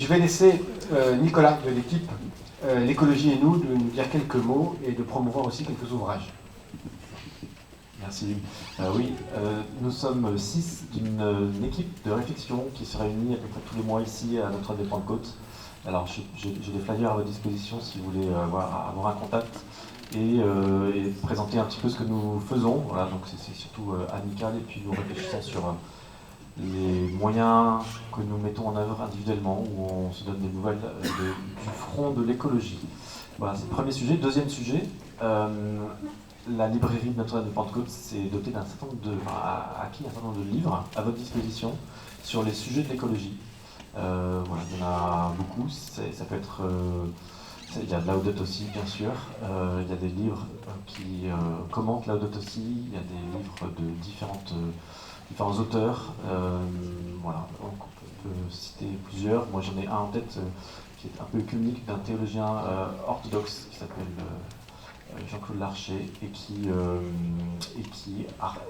vais laisser Nicolas de l'équipe L'écologie et nous de nous dire quelques mots et de promouvoir aussi quelques ouvrages. Merci. Oui, nous sommes 6 d'une équipe de réflexion qui se réunit à peu près tous les mois ici à Notre-Dame des Pentecôtes. Alors j'ai des flyers à votre disposition si vous voulez avoir un contact et présenter un petit peu ce que nous faisons. Voilà, donc c'est surtout amical et puis nous réfléchissons sur les moyens que nous mettons en œuvre individuellement où on se donne des nouvelles du front de l'écologie. Voilà, c'est le premier sujet. Deuxième sujet, la librairie de Notre-Dame de Pentecôte s'est dotée d'un certain nombre a acquis un certain nombre de livres à votre disposition sur les sujets de l'écologie. Voilà, il y en a beaucoup. Ça peut être, il y a de Laudato Si, bien sûr. Il y a des livres qui commentent Laudato Si. Il y a des livres de différents auteurs. Voilà, donc on peut citer plusieurs. Moi, j'en ai un en tête qui est un peu œcuménique d'un théologien orthodoxe qui s'appelle Jean-Claude Larcher et qui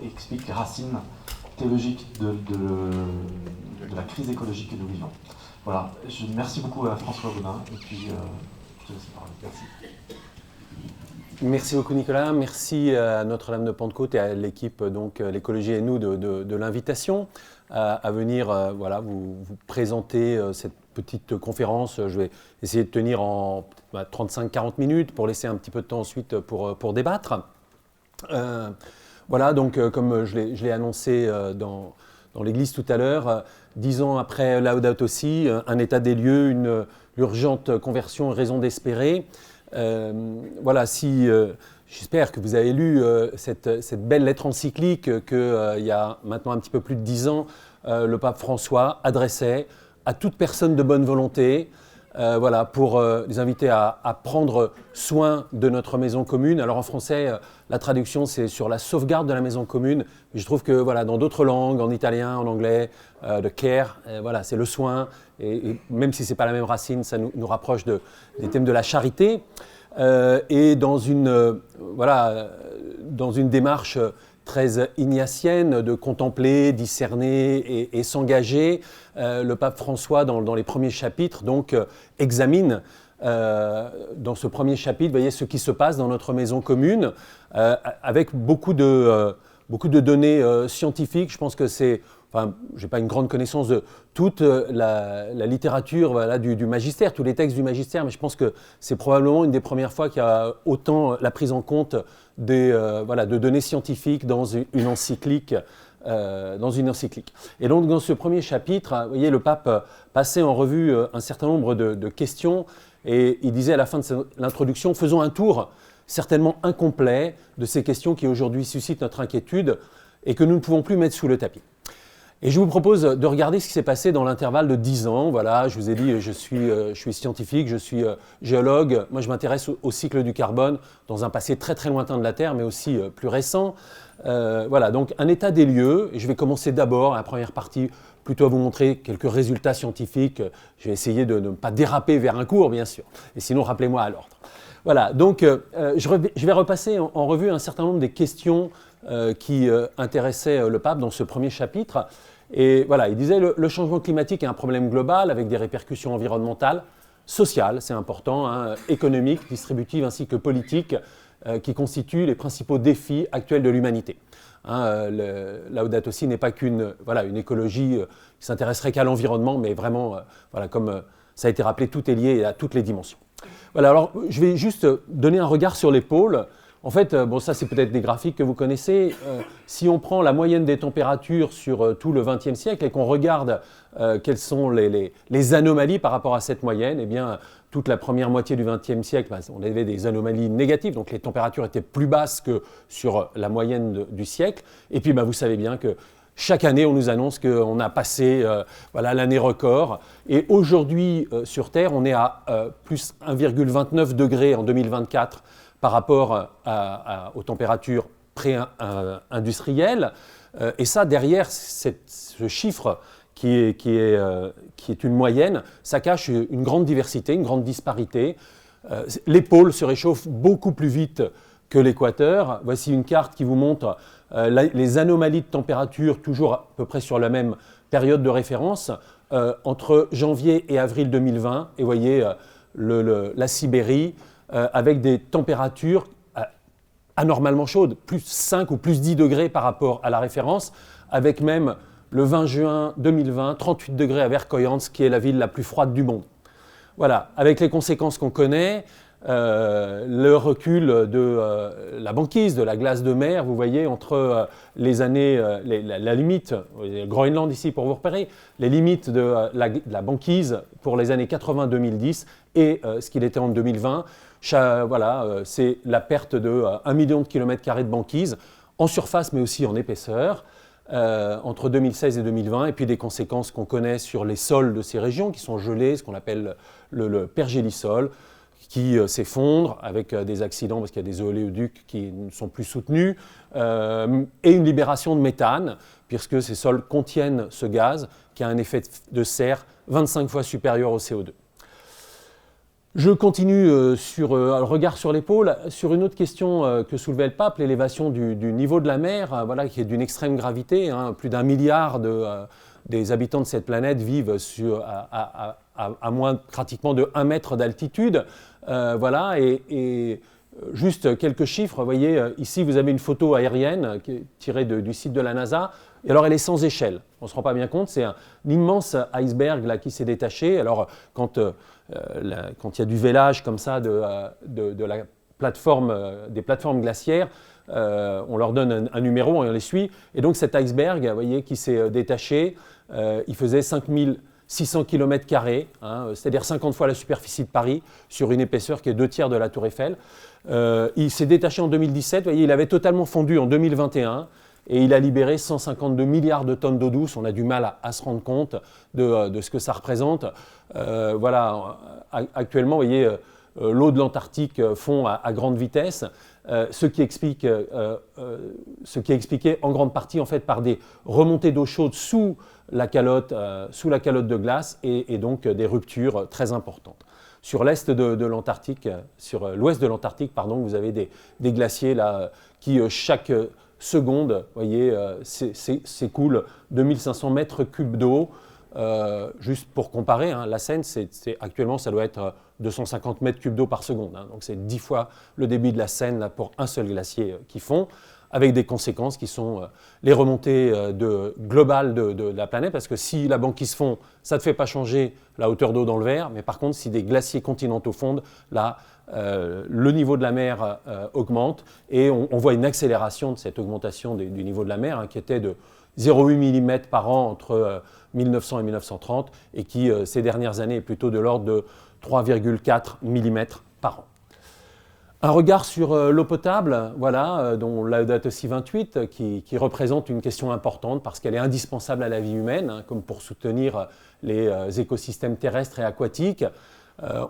explique les racines théologiques de la crise écologique que nous vivons. Voilà, merci beaucoup à François Baudin et puis je te laisse parler. Merci. Merci beaucoup Nicolas, merci à Notre-Dame de Pentecôte et à l'équipe donc l'écologie et nous de l'invitation à venir voilà, vous présenter cette petite conférence. Je vais essayer de tenir en 35-40 minutes pour laisser un petit peu de temps ensuite pour débattre. Voilà, donc comme je l'ai annoncé dans l'église tout à l'heure, 10 ans après Laudato Si, un état des lieux, une urgente conversion, raison d'espérer. Voilà, j'espère que vous avez lu cette belle lettre encyclique qu'il y a maintenant un petit peu plus de 10 ans, le pape François adressait à toute personne de bonne volonté, voilà, pour les inviter à prendre soin de notre maison commune. Alors en français, la traduction c'est sur la sauvegarde de la maison commune. Je trouve que voilà, dans d'autres langues, en italien, en anglais, the care, voilà, c'est le soin. Et même si ce n'est pas la même racine, ça nous rapproche des thèmes de la charité. Et dans une démarche très ignatienne de contempler, discerner et s'engager, le pape François, dans les premiers chapitres, donc, examine dans ce premier chapitre, vous voyez, ce qui se passe dans notre maison commune, avec beaucoup de données scientifiques. Je pense que c'est... Enfin, je n'ai pas une grande connaissance de toute la littérature voilà, du magistère, tous les textes du magistère, mais je pense que c'est probablement une des premières fois qu'il y a autant la prise en compte de données scientifiques dans une encyclique. Et donc, dans ce premier chapitre, vous voyez, le pape passait en revue un certain nombre de questions et il disait à la fin de l'introduction, faisons un tour certainement incomplet de ces questions qui aujourd'hui suscitent notre inquiétude et que nous ne pouvons plus mettre sous le tapis. Et je vous propose de regarder ce qui s'est passé dans l'intervalle de 10 ans. Voilà, je vous ai dit, je suis scientifique, je suis géologue. Moi, je m'intéresse au cycle du carbone dans un passé très très lointain de la Terre, mais aussi plus récent. Voilà, donc un état des lieux. Et je vais commencer d'abord, la première partie, plutôt à vous montrer quelques résultats scientifiques. Je vais essayer de ne pas déraper vers un cours, bien sûr. Et sinon, rappelez-moi à l'ordre. Voilà, donc je vais repasser en revue un certain nombre des questions qui intéressaient le pape dans ce premier chapitre. Et voilà, il disait le changement climatique est un problème global avec des répercussions environnementales, sociales, c'est important, hein, économiques, distributives ainsi que politiques, qui constituent les principaux défis actuels de l'humanité. Hein, Laudato Si n'est pas qu'une une écologie qui s'intéresserait qu'à l'environnement, mais vraiment, comme ça a été rappelé, tout est lié à toutes les dimensions. Voilà, alors je vais juste donner un regard sur les pôles. En fait, bon, ça c'est peut-être des graphiques que vous connaissez. Si on prend la moyenne des températures sur tout le XXe siècle et qu'on regarde quelles sont les anomalies par rapport à cette moyenne, eh bien, toute la première moitié du XXe siècle, on avait des anomalies négatives, donc les températures étaient plus basses que sur la moyenne du siècle. Et puis, vous savez bien que chaque année, on nous annonce qu'on a passé l'année record. Et aujourd'hui, sur Terre, on est à plus 1,29 degrés en 2024 par rapport aux températures pré-industrielles. Et ça, derrière ce chiffre qui est une moyenne, ça cache une grande diversité, une grande disparité. Les pôles se réchauffent beaucoup plus vite que l'équateur. Voici une carte qui vous montre les anomalies de température, toujours à peu près sur la même période de référence. entre janvier et avril 2020. Et vous voyez la Sibérie avec des températures anormalement chaudes, plus 5 ou plus 10 degrés par rapport à la référence, avec même le 20 juin 2020, 38 degrés à Verkhoyansk, qui est la ville la plus froide du monde. Voilà, avec les conséquences qu'on connaît, le recul de la banquise, de la glace de mer, vous voyez, entre les années, la limite, Groenland ici pour vous repérer, les limites de la banquise pour les années 80-2010 et ce qu'il était en 2020. Voilà, c'est la perte de 1 million de kilomètres carrés de banquise, en surface mais aussi en épaisseur, entre 2016 et 2020, et puis des conséquences qu'on connaît sur les sols de ces régions qui sont gelés, ce qu'on appelle le pergélisol, qui s'effondre avec des accidents parce qu'il y a des oléoducs qui ne sont plus soutenus, et une libération de méthane, puisque ces sols contiennent ce gaz qui a un effet de serre 25 fois supérieur au CO2. Je continue sur le regard sur l'épaule, sur une autre question que soulevait le pape, l'élévation du niveau de la mer, voilà, qui est d'une extrême gravité. Plus d'1 milliard des habitants de cette planète vivent à moins pratiquement de 1 mètre d'altitude. Voilà, et juste quelques chiffres. Vous voyez, ici, vous avez une photo aérienne qui est tirée du site de la NASA. Et alors, elle est sans échelle. On ne se rend pas bien compte. C'est un immense iceberg là, qui s'est détaché. Alors, quand il y a du vélage comme ça de la plateforme, des plateformes glaciaires, on leur donne un numéro et on les suit. Et donc, cet iceberg, vous voyez, qui s'est détaché, il faisait 5600 km², c'est-à-dire 50 fois la superficie de Paris, sur une épaisseur qui est 2/3 de la Tour Eiffel. Il s'est détaché en 2017, vous voyez, il avait totalement fondu en 2021 et il a libéré 152 milliards de tonnes d'eau douce. On a du mal à se rendre compte de ce que ça représente. Voilà, actuellement, vous voyez, l'eau de l'Antarctique fond à grande vitesse, ce qui est expliqué en grande partie en fait, par des remontées d'eau chaude sous la calotte de glace et donc des ruptures très importantes. Sur l'est de l'Antarctique, sur l'ouest de l'Antarctique, pardon, vous avez des glaciers là, qui chaque seconde, voyez, s'écoule 2500 mètres cubes d'eau. Juste pour comparer, la Seine, actuellement, ça doit être 250 mètres cubes d'eau par seconde. Donc c'est 10 fois le débit de la Seine là, pour un seul glacier qui fond, avec des conséquences qui sont les remontées globales de la planète, parce que si la banquise fond, ça ne fait pas changer la hauteur d'eau dans le verre, mais par contre, si des glaciers continentaux fondent, là, le niveau de la mer augmente, et on voit une accélération de cette augmentation du niveau de la mer, qui était de 0,8 mm par an entre 1900 et 1930, et qui, ces dernières années, est plutôt de l'ordre de 3,4 mm par an. Un regard sur l'eau potable, voilà, dont Laudato Si 28, qui représente une question importante parce qu'elle est indispensable à la vie humaine, comme pour soutenir les écosystèmes terrestres et aquatiques.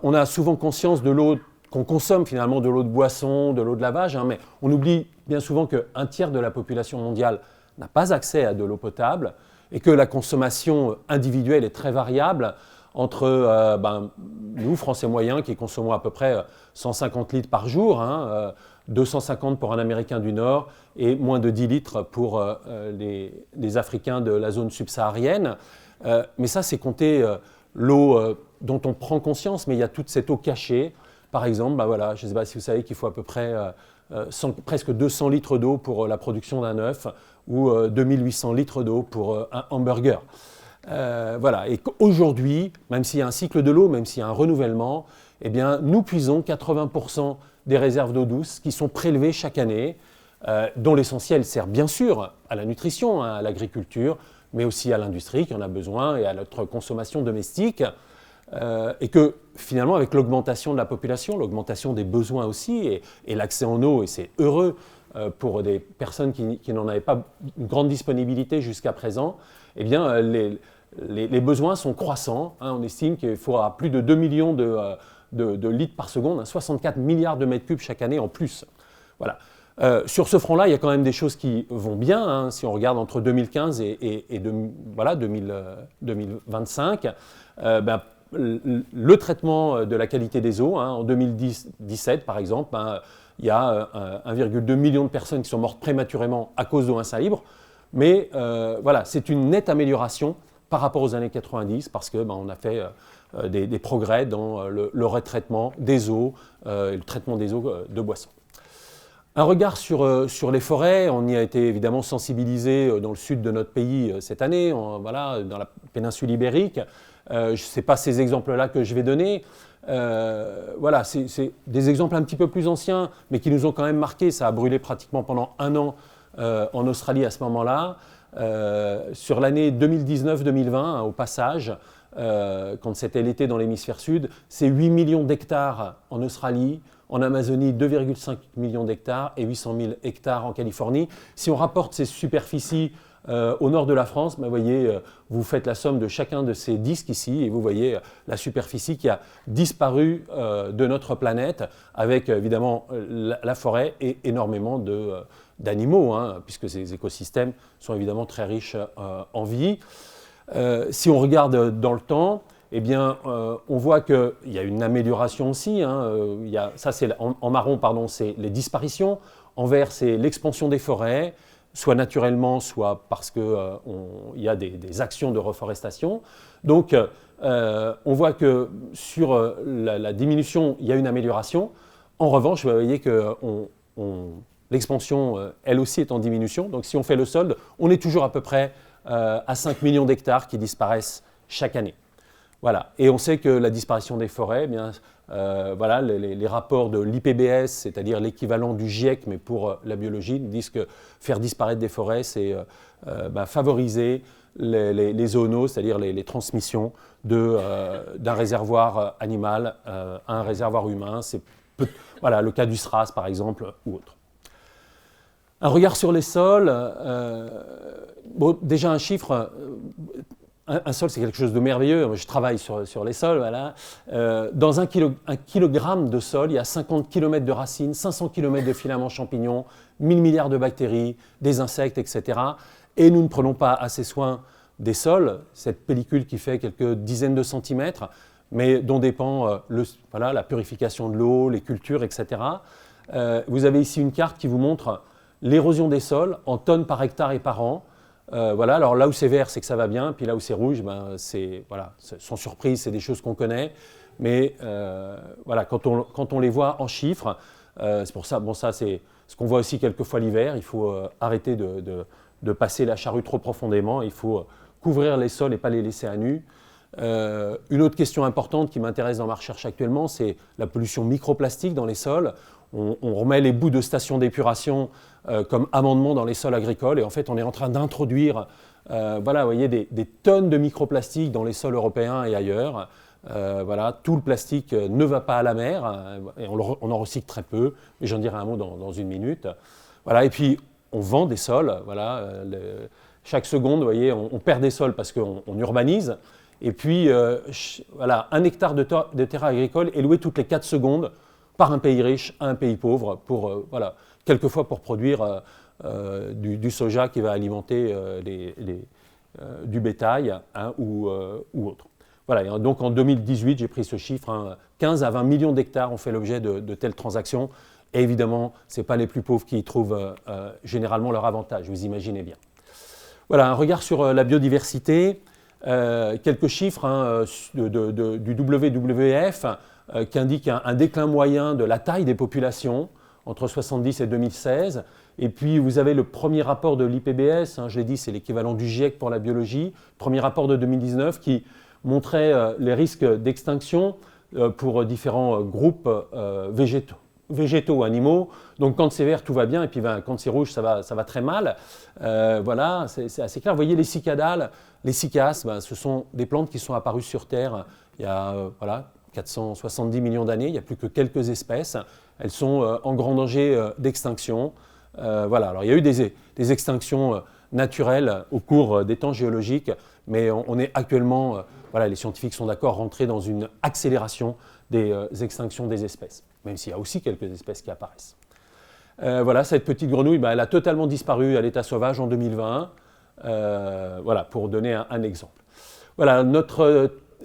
On a souvent conscience de l'eau qu'on consomme finalement, de l'eau de boisson, de l'eau de lavage, mais on oublie bien souvent qu'un tiers de la population mondiale n'a pas accès à de l'eau potable et que la consommation individuelle est très variable entre nous, Français moyens, qui consommons à peu près 150 litres par jour, 250 pour un Américain du Nord et moins de 10 litres pour les Africains de la zone subsaharienne. Mais ça, c'est compter l'eau dont on prend conscience, mais il y a toute cette eau cachée. Par exemple, voilà, je ne sais pas si vous savez qu'il faut à peu près presque 200 litres d'eau pour la production d'un œuf ou 2800 litres d'eau pour un hamburger. Voilà. Et aujourd'hui, même s'il y a un cycle de l'eau, même s'il y a un renouvellement, eh bien, nous puisons 80% des réserves d'eau douce qui sont prélevées chaque année, dont l'essentiel sert bien sûr à la nutrition, à l'agriculture, mais aussi à l'industrie qui en a besoin et à notre consommation domestique. Et que finalement, avec l'augmentation de la population, l'augmentation des besoins aussi, et l'accès en eau, et c'est heureux pour des personnes qui n'en avaient pas une grande disponibilité jusqu'à présent, eh bien, les besoins sont croissants. On estime qu'il faudra plus de 2 millions de litres par seconde, 64 milliards de mètres cubes chaque année en plus. Voilà. Sur ce front-là, il y a quand même des choses qui vont bien, si on regarde entre 2015 et 2025. Le traitement de la qualité des eaux, en 2017 par exemple, il y a 1,2 million de personnes qui sont mortes prématurément à cause d'eau insalubre, mais voilà, c'est une nette amélioration par rapport aux années 90 parce que on a fait des progrès dans le retraitement des eaux et le traitement des eaux de boissons. Un regard sur les forêts, on y a été évidemment sensibilisé dans le sud de notre pays cette année, voilà, dans la péninsule ibérique. Ce n'est pas ces exemples-là que je vais donner. Voilà, c'est des exemples un petit peu plus anciens, mais qui nous ont quand même marqués. Ça a brûlé pratiquement pendant 1 an en Australie à ce moment-là. Sur l'année 2019-2020, hein, au passage, quand c'était l'été dans l'hémisphère sud, c'est 8 millions d'hectares en Australie, en Amazonie 2,5 millions d'hectares et 800 000 hectares en Californie. Si on rapporte ces superficies au nord de la France, vous voyez, vous faites la somme de chacun de ces disques ici et vous voyez la superficie qui a disparu de notre planète avec évidemment la forêt et énormément d'animaux, hein, puisque ces écosystèmes sont évidemment très riches en vie. Si on regarde dans le temps, eh bien, on voit qu'il y a une amélioration aussi. Hein, ça, c'est en marron, pardon, c'est les disparitions. En vert, c'est l'expansion des forêts, soit naturellement, soit parce qu'il y a des actions de reforestation. Donc, on voit que sur la diminution, il y a une amélioration. En revanche, vous voyez que l'expansion, elle aussi, est en diminution. Donc, si on fait le solde, on est toujours à peu près à 5 millions d'hectares qui disparaissent chaque année. Voilà. Et on sait que la disparition des forêts, eh bien, voilà, les rapports de l'IPBES, c'est-à-dire l'équivalent du GIEC, mais pour la biologie, disent que faire disparaître des forêts, c'est favoriser les zoonoses, c'est-à-dire les transmissions d'un réservoir animal à un réservoir humain. C'est voilà, le cas du SRAS, par exemple, ou autre. Un regard sur les sols. Bon, déjà un chiffre. Un sol, c'est quelque chose de merveilleux. Moi, je travaille sur les sols. Voilà. Dans un kilogramme de sol, il y a 50 km de racines, 500 km de filaments champignons, 1000 milliards de bactéries, des insectes, etc. Et nous ne prenons pas assez soin des sols, cette pellicule qui fait quelques dizaines de centimètres, mais dont dépend voilà, la purification de l'eau, les cultures, etc. Vous avez ici une carte qui vous montre l'érosion des sols en tonnes par hectare et par an. Voilà, alors là où c'est vert, c'est que ça va bien, puis là où c'est rouge, voilà, sans surprise, c'est des choses qu'on connaît, mais voilà, quand on les voit en chiffres, c'est pour ça, bon, ça c'est ce qu'on voit aussi quelquefois l'hiver, il faut arrêter de passer la charrue trop profondément, il faut couvrir les sols et pas les laisser à nu. Une autre question importante qui m'intéresse dans ma recherche actuellement, c'est la pollution microplastique dans les sols. On remet les bouts de stations d'épuration comme amendement dans les sols agricoles et en fait on est en train d'introduire voilà, vous voyez, des tonnes de microplastiques dans les sols européens et ailleurs. Voilà, tout le plastique ne va pas à la mer et on en recycle très peu, mais j'en dirai un mot dans une minute. Voilà, et puis on vend des sols, voilà, chaque seconde, vous voyez, on perd des sols parce qu'on urbanise. Et puis, voilà, 1 hectare de terrain agricole est loué toutes les 4 secondes par un pays riche à un pays pauvre, pour, voilà, quelquefois pour produire du soja qui va alimenter du bétail, hein, ou autre. Voilà, et donc en 2018, j'ai pris ce chiffre, hein, 15 à 20 millions d'hectares ont fait l'objet de telles transactions. Et évidemment, ce n'est pas les plus pauvres qui y trouvent généralement leur avantage, vous imaginez bien. Voilà, un regard sur la biodiversité. Quelques chiffres, hein, du WWF qui indiquent un déclin moyen de la taille des populations entre 1970 et 2016. Et puis vous avez le premier rapport de l'IPBES, hein, je l'ai dit, c'est l'équivalent du GIEC pour la biologie, premier rapport de 2019 qui montrait les risques d'extinction pour différents groupes végétaux, animaux. Donc quand c'est vert, tout va bien, et puis quand c'est rouge, ça va très mal. Voilà, c'est assez clair. Vous voyez les cicadales, les cycas, ce sont des plantes qui sont apparues sur Terre il y a voilà, 470 millions d'années, il n'y a plus que quelques espèces. Elles sont en grand danger d'extinction. Voilà, alors il y a eu des extinctions naturelles au cours des temps géologiques, mais on est actuellement, voilà, les scientifiques sont d'accord, rentrés dans une accélération des extinctions des espèces, même s'il y a aussi quelques espèces qui apparaissent. Voilà, cette petite grenouille, elle a totalement disparu à l'état sauvage en 2020, voilà, pour donner un exemple. Voilà,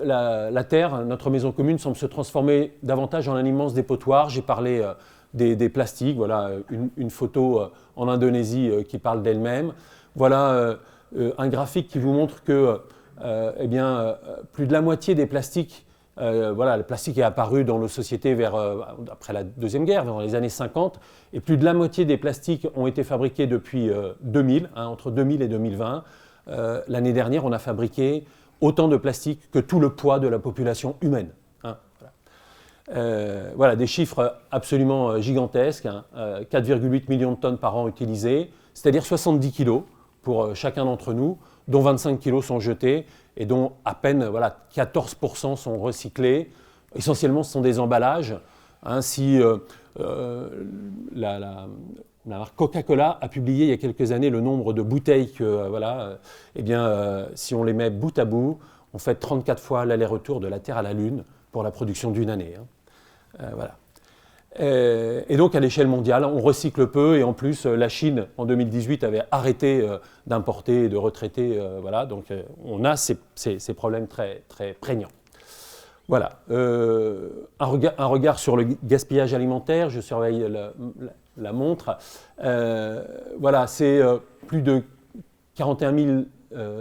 la Terre, notre maison commune, semble se transformer davantage en un immense dépotoir. J'ai parlé des plastiques, voilà, une photo en Indonésie qui parle d'elle-même. Voilà un graphique qui vous montre que eh bien, plus de la moitié des plastiques, voilà, le plastique est apparu dans nos sociétés après la Deuxième Guerre, dans les années 50, et plus de la moitié des plastiques ont été fabriqués depuis 2000, entre 2000 et 2020. L'année dernière, on a fabriqué autant de plastique que tout le poids de la population humaine. Voilà, des chiffres absolument gigantesques, 4,8 millions de tonnes par an utilisées, c'est-à-dire 70 kilos pour chacun d'entre nous, dont 25 kilos sont jetés et dont à peine 14% sont recyclés. Essentiellement, ce sont des emballages. Si la marque Coca-Cola a publié il y a quelques années le nombre de bouteilles que, si on les met bout à bout, on fait 34 fois l'aller-retour de la Terre à la Lune pour la production d'une année. Voilà. Et donc à l'échelle mondiale, on recycle peu et en plus la Chine en 2018 avait arrêté d'importer et de retraiter. Voilà, donc on a ces problèmes très, très prégnants. Voilà. Un regard sur le gaspillage alimentaire, je surveille la montre. Voilà, c'est plus de 41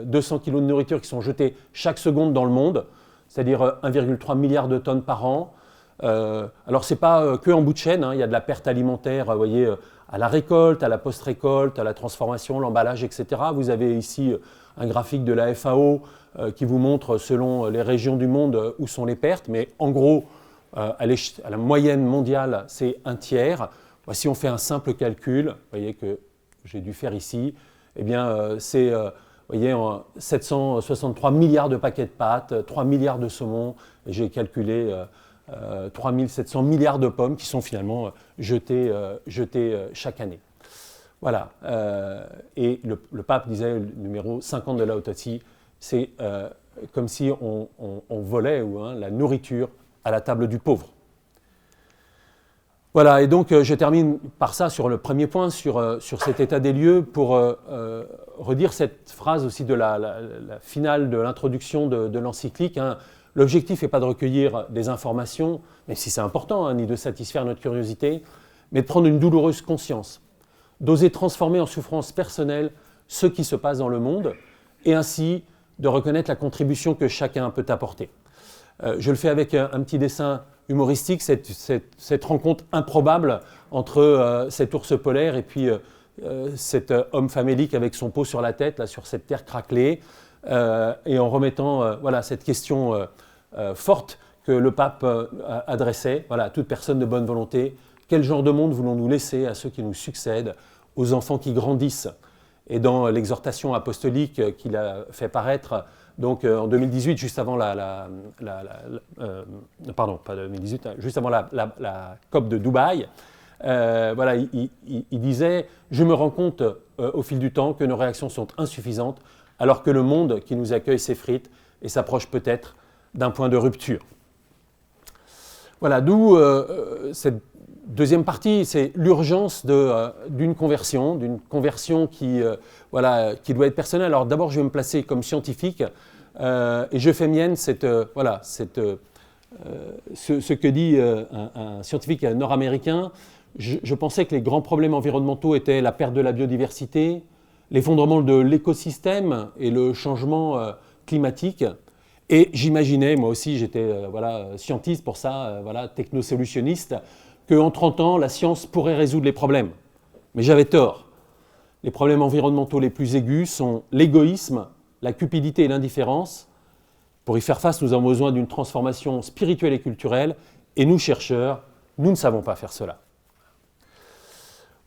200 kilos de nourriture qui sont jetés chaque seconde dans le monde, c'est-à-dire 1,3 milliard de tonnes par an. Alors, ce n'est pas que en bout de chaîne, il y a de la perte alimentaire, vous voyez, à la récolte, à la post-récolte, à la transformation, l'emballage, etc. Vous avez ici un graphique de la FAO qui vous montre, selon les régions du monde, où sont les pertes. Mais en gros, à la moyenne mondiale, c'est un tiers. Si on fait un simple calcul, vous voyez que j'ai dû faire ici, eh bien, c'est... Vous voyez, 763 milliards de paquets de pâtes, 3 milliards de saumons, et j'ai calculé 3700 milliards de pommes qui sont finalement jetées chaque année. Voilà. Et le pape disait, le numéro 50 de Laudato Si', c'est comme si on volait la nourriture à la table du pauvre. Voilà, et donc je termine par ça sur le premier point, sur cet état des lieux, pour redire cette phrase aussi de la finale de l'introduction de l'encyclique. L'objectif n'est pas de recueillir des informations, même si c'est important, ni de satisfaire notre curiosité, mais de prendre une douloureuse conscience, d'oser transformer en souffrance personnelle ce qui se passe dans le monde, et ainsi de reconnaître la contribution que chacun peut apporter. Je le fais avec un petit dessin humoristique, cette rencontre improbable entre cet ours polaire et puis cet homme famélique avec son pot sur la tête, là, sur cette terre craquelée, et en remettant cette question forte que le pape adressait à toute personne de bonne volonté. Quel genre de monde voulons-nous laisser à ceux qui nous succèdent, aux enfants qui grandissent? Et dans l'exhortation apostolique qu'il a fait paraître donc, en 2018, juste avant juste avant la COP de Dubaï, il disait « Je me rends compte au fil du temps que nos réactions sont insuffisantes alors que le monde qui nous accueille s'effrite et s'approche peut-être d'un point de rupture. » Voilà, d'où cette deuxième partie, c'est l'urgence d'une conversion qui doit être personnelle. Alors d'abord, je vais me placer comme scientifique et je fais mienne ce que dit un scientifique nord-américain. Je pensais que les grands problèmes environnementaux étaient la perte de la biodiversité, l'effondrement de l'écosystème et le changement climatique. Et j'imaginais, moi aussi j'étais scientiste pour ça, technosolutionniste, qu'en 30 ans, la science pourrait résoudre les problèmes. Mais j'avais tort. Les problèmes environnementaux les plus aigus sont l'égoïsme, la cupidité et l'indifférence. Pour y faire face, nous avons besoin d'une transformation spirituelle et culturelle, et nous, chercheurs, nous ne savons pas faire cela.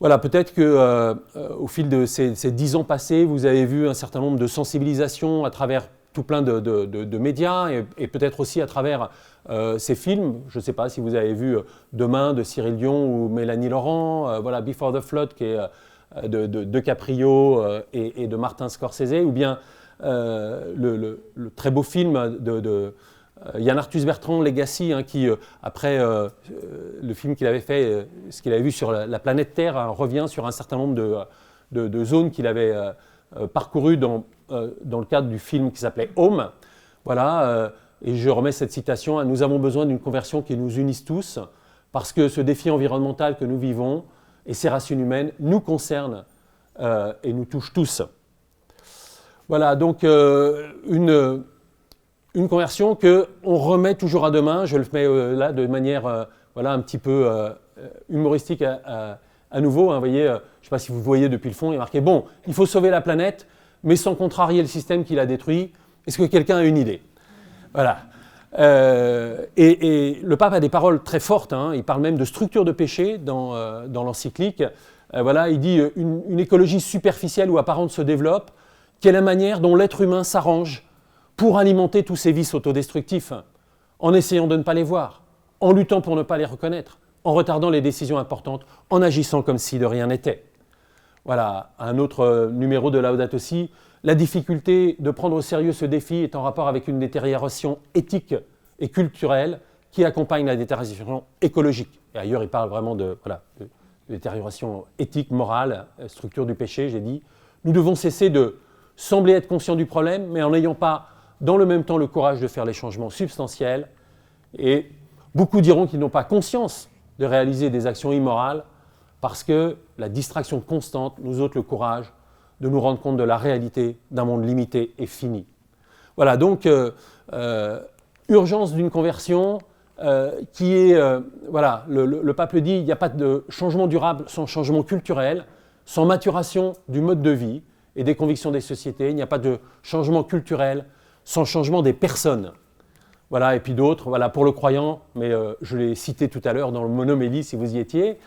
Voilà, peut-être qu'au fil de ces 10 ans passés, vous avez vu un certain nombre de sensibilisations à travers tout plein de médias et peut-être aussi à travers ces films. Je ne sais pas si vous avez vu Demain de Cyril Dion ou Mélanie Laurent, Before the Flood qui est de Caprio et de Martin Scorsese, ou bien le très beau film de Yann Arthus Bertrand, Legacy, qui après le film qu'il avait fait, ce qu'il avait vu sur la planète Terre, revient sur un certain nombre de zones qu'il avait parcourues dans le cadre du film qui s'appelait Home. Voilà, et je remets cette citation, nous avons besoin d'une conversion qui nous unisse tous, parce que ce défi environnemental que nous vivons et ces racines humaines nous concernent et nous touchent tous. Voilà, donc une conversion qu'on remet toujours à demain. Je le mets là de manière voilà, un petit peu humoristique à nouveau. Hein, vous voyez, je ne sais pas si vous voyez depuis le fond, il est marqué « Bon, il faut sauver la planète, mais sans contrarier le système qui l'a détruit. Est-ce que quelqu'un a une idée ?» Voilà. Et le pape a des paroles très fortes. Hein, il parle même de structure de péché dans l'encyclique. Voilà, il dit une écologie superficielle ou apparente se développe, qui est la manière dont l'être humain s'arrange pour alimenter tous ces vices autodestructifs, en essayant de ne pas les voir, en luttant pour ne pas les reconnaître, en retardant les décisions importantes, en agissant comme si de rien n'était. Voilà, un autre numéro de Laudato Si, la difficulté de prendre au sérieux ce défi est en rapport avec une détérioration éthique et culturelle qui accompagne la détérioration écologique. Et ailleurs, il parle vraiment de détérioration éthique, morale, structure du péché, j'ai dit. Nous devons cesser de sembler être conscients du problème, mais en n'ayant pas, dans le même temps, le courage de faire les changements substantiels. Et beaucoup diront qu'ils n'ont pas conscience de réaliser des actions immorales parce que la distraction constante nous ôte le courage de nous rendre compte de la réalité d'un monde limité et fini. Voilà, donc, urgence d'une conversion qui est, voilà, le pape le dit, il n'y a pas de changement durable sans changement culturel, sans maturation du mode de vie et des convictions des sociétés. Il n'y a pas de changement culturel sans changement des personnes. Voilà, et puis d'autres, voilà, pour le croyant, mais je l'ai cité tout à l'heure dans le monomélie, si vous y étiez.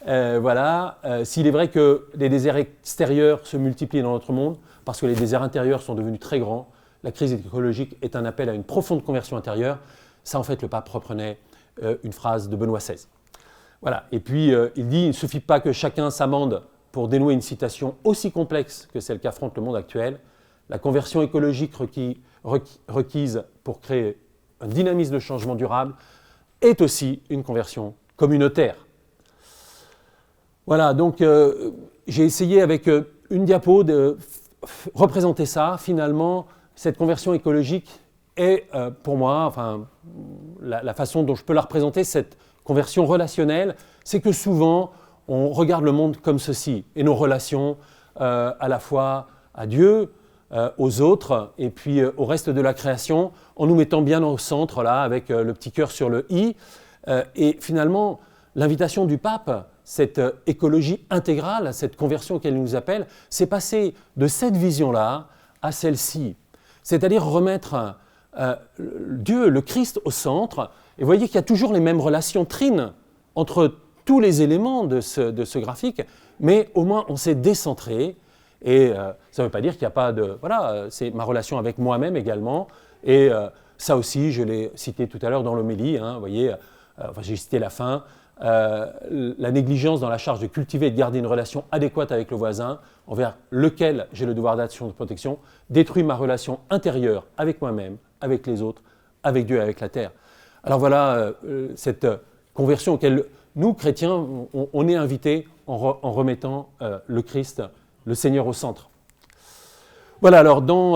Voilà, s'il est vrai que les déserts extérieurs se multiplient dans notre monde, parce que les déserts intérieurs sont devenus très grands, la crise écologique est un appel à une profonde conversion intérieure. Ça, en fait, le pape reprenait une phrase de Benoît XVI. Voilà, et puis il dit, il ne suffit pas que chacun s'amende pour dénouer une citation aussi complexe que celle qu'affronte le monde actuel. La conversion écologique requise pour créer un dynamisme de changement durable est aussi une conversion communautaire. Voilà, donc j'ai essayé avec une diapo de représenter ça. Finalement, cette conversion écologique est pour moi, enfin, la façon dont je peux la représenter, cette conversion relationnelle, c'est que souvent, on regarde le monde comme ceci, et nos relations à la fois à Dieu, aux autres, et puis au reste de la création, en nous mettant bien au centre, là, avec le petit cœur sur le « i ». Et finalement, l'invitation du pape, cette écologie intégrale, cette conversion auquel il nous appelle, c'est passer de cette vision-là à celle-ci. C'est-à-dire remettre Dieu, le Christ, au centre. Et vous voyez qu'il y a toujours les mêmes relations trines entre tous les éléments de ce graphique, mais au moins on s'est décentré. Et ça ne veut pas dire qu'il n'y a pas de... Voilà, c'est ma relation avec moi-même également. Et ça aussi, je l'ai cité tout à l'heure dans l'homélie. Hein, vous voyez, enfin, j'ai cité la fin. La négligence dans la charge de cultiver et de garder une relation adéquate avec le voisin, envers lequel j'ai le devoir d'action de protection, détruit ma relation intérieure avec moi-même, avec les autres, avec Dieu et avec la terre. Alors voilà, cette conversion auquel nous, chrétiens, on est invités en remettant le Christ, le Seigneur au centre. Voilà, alors dans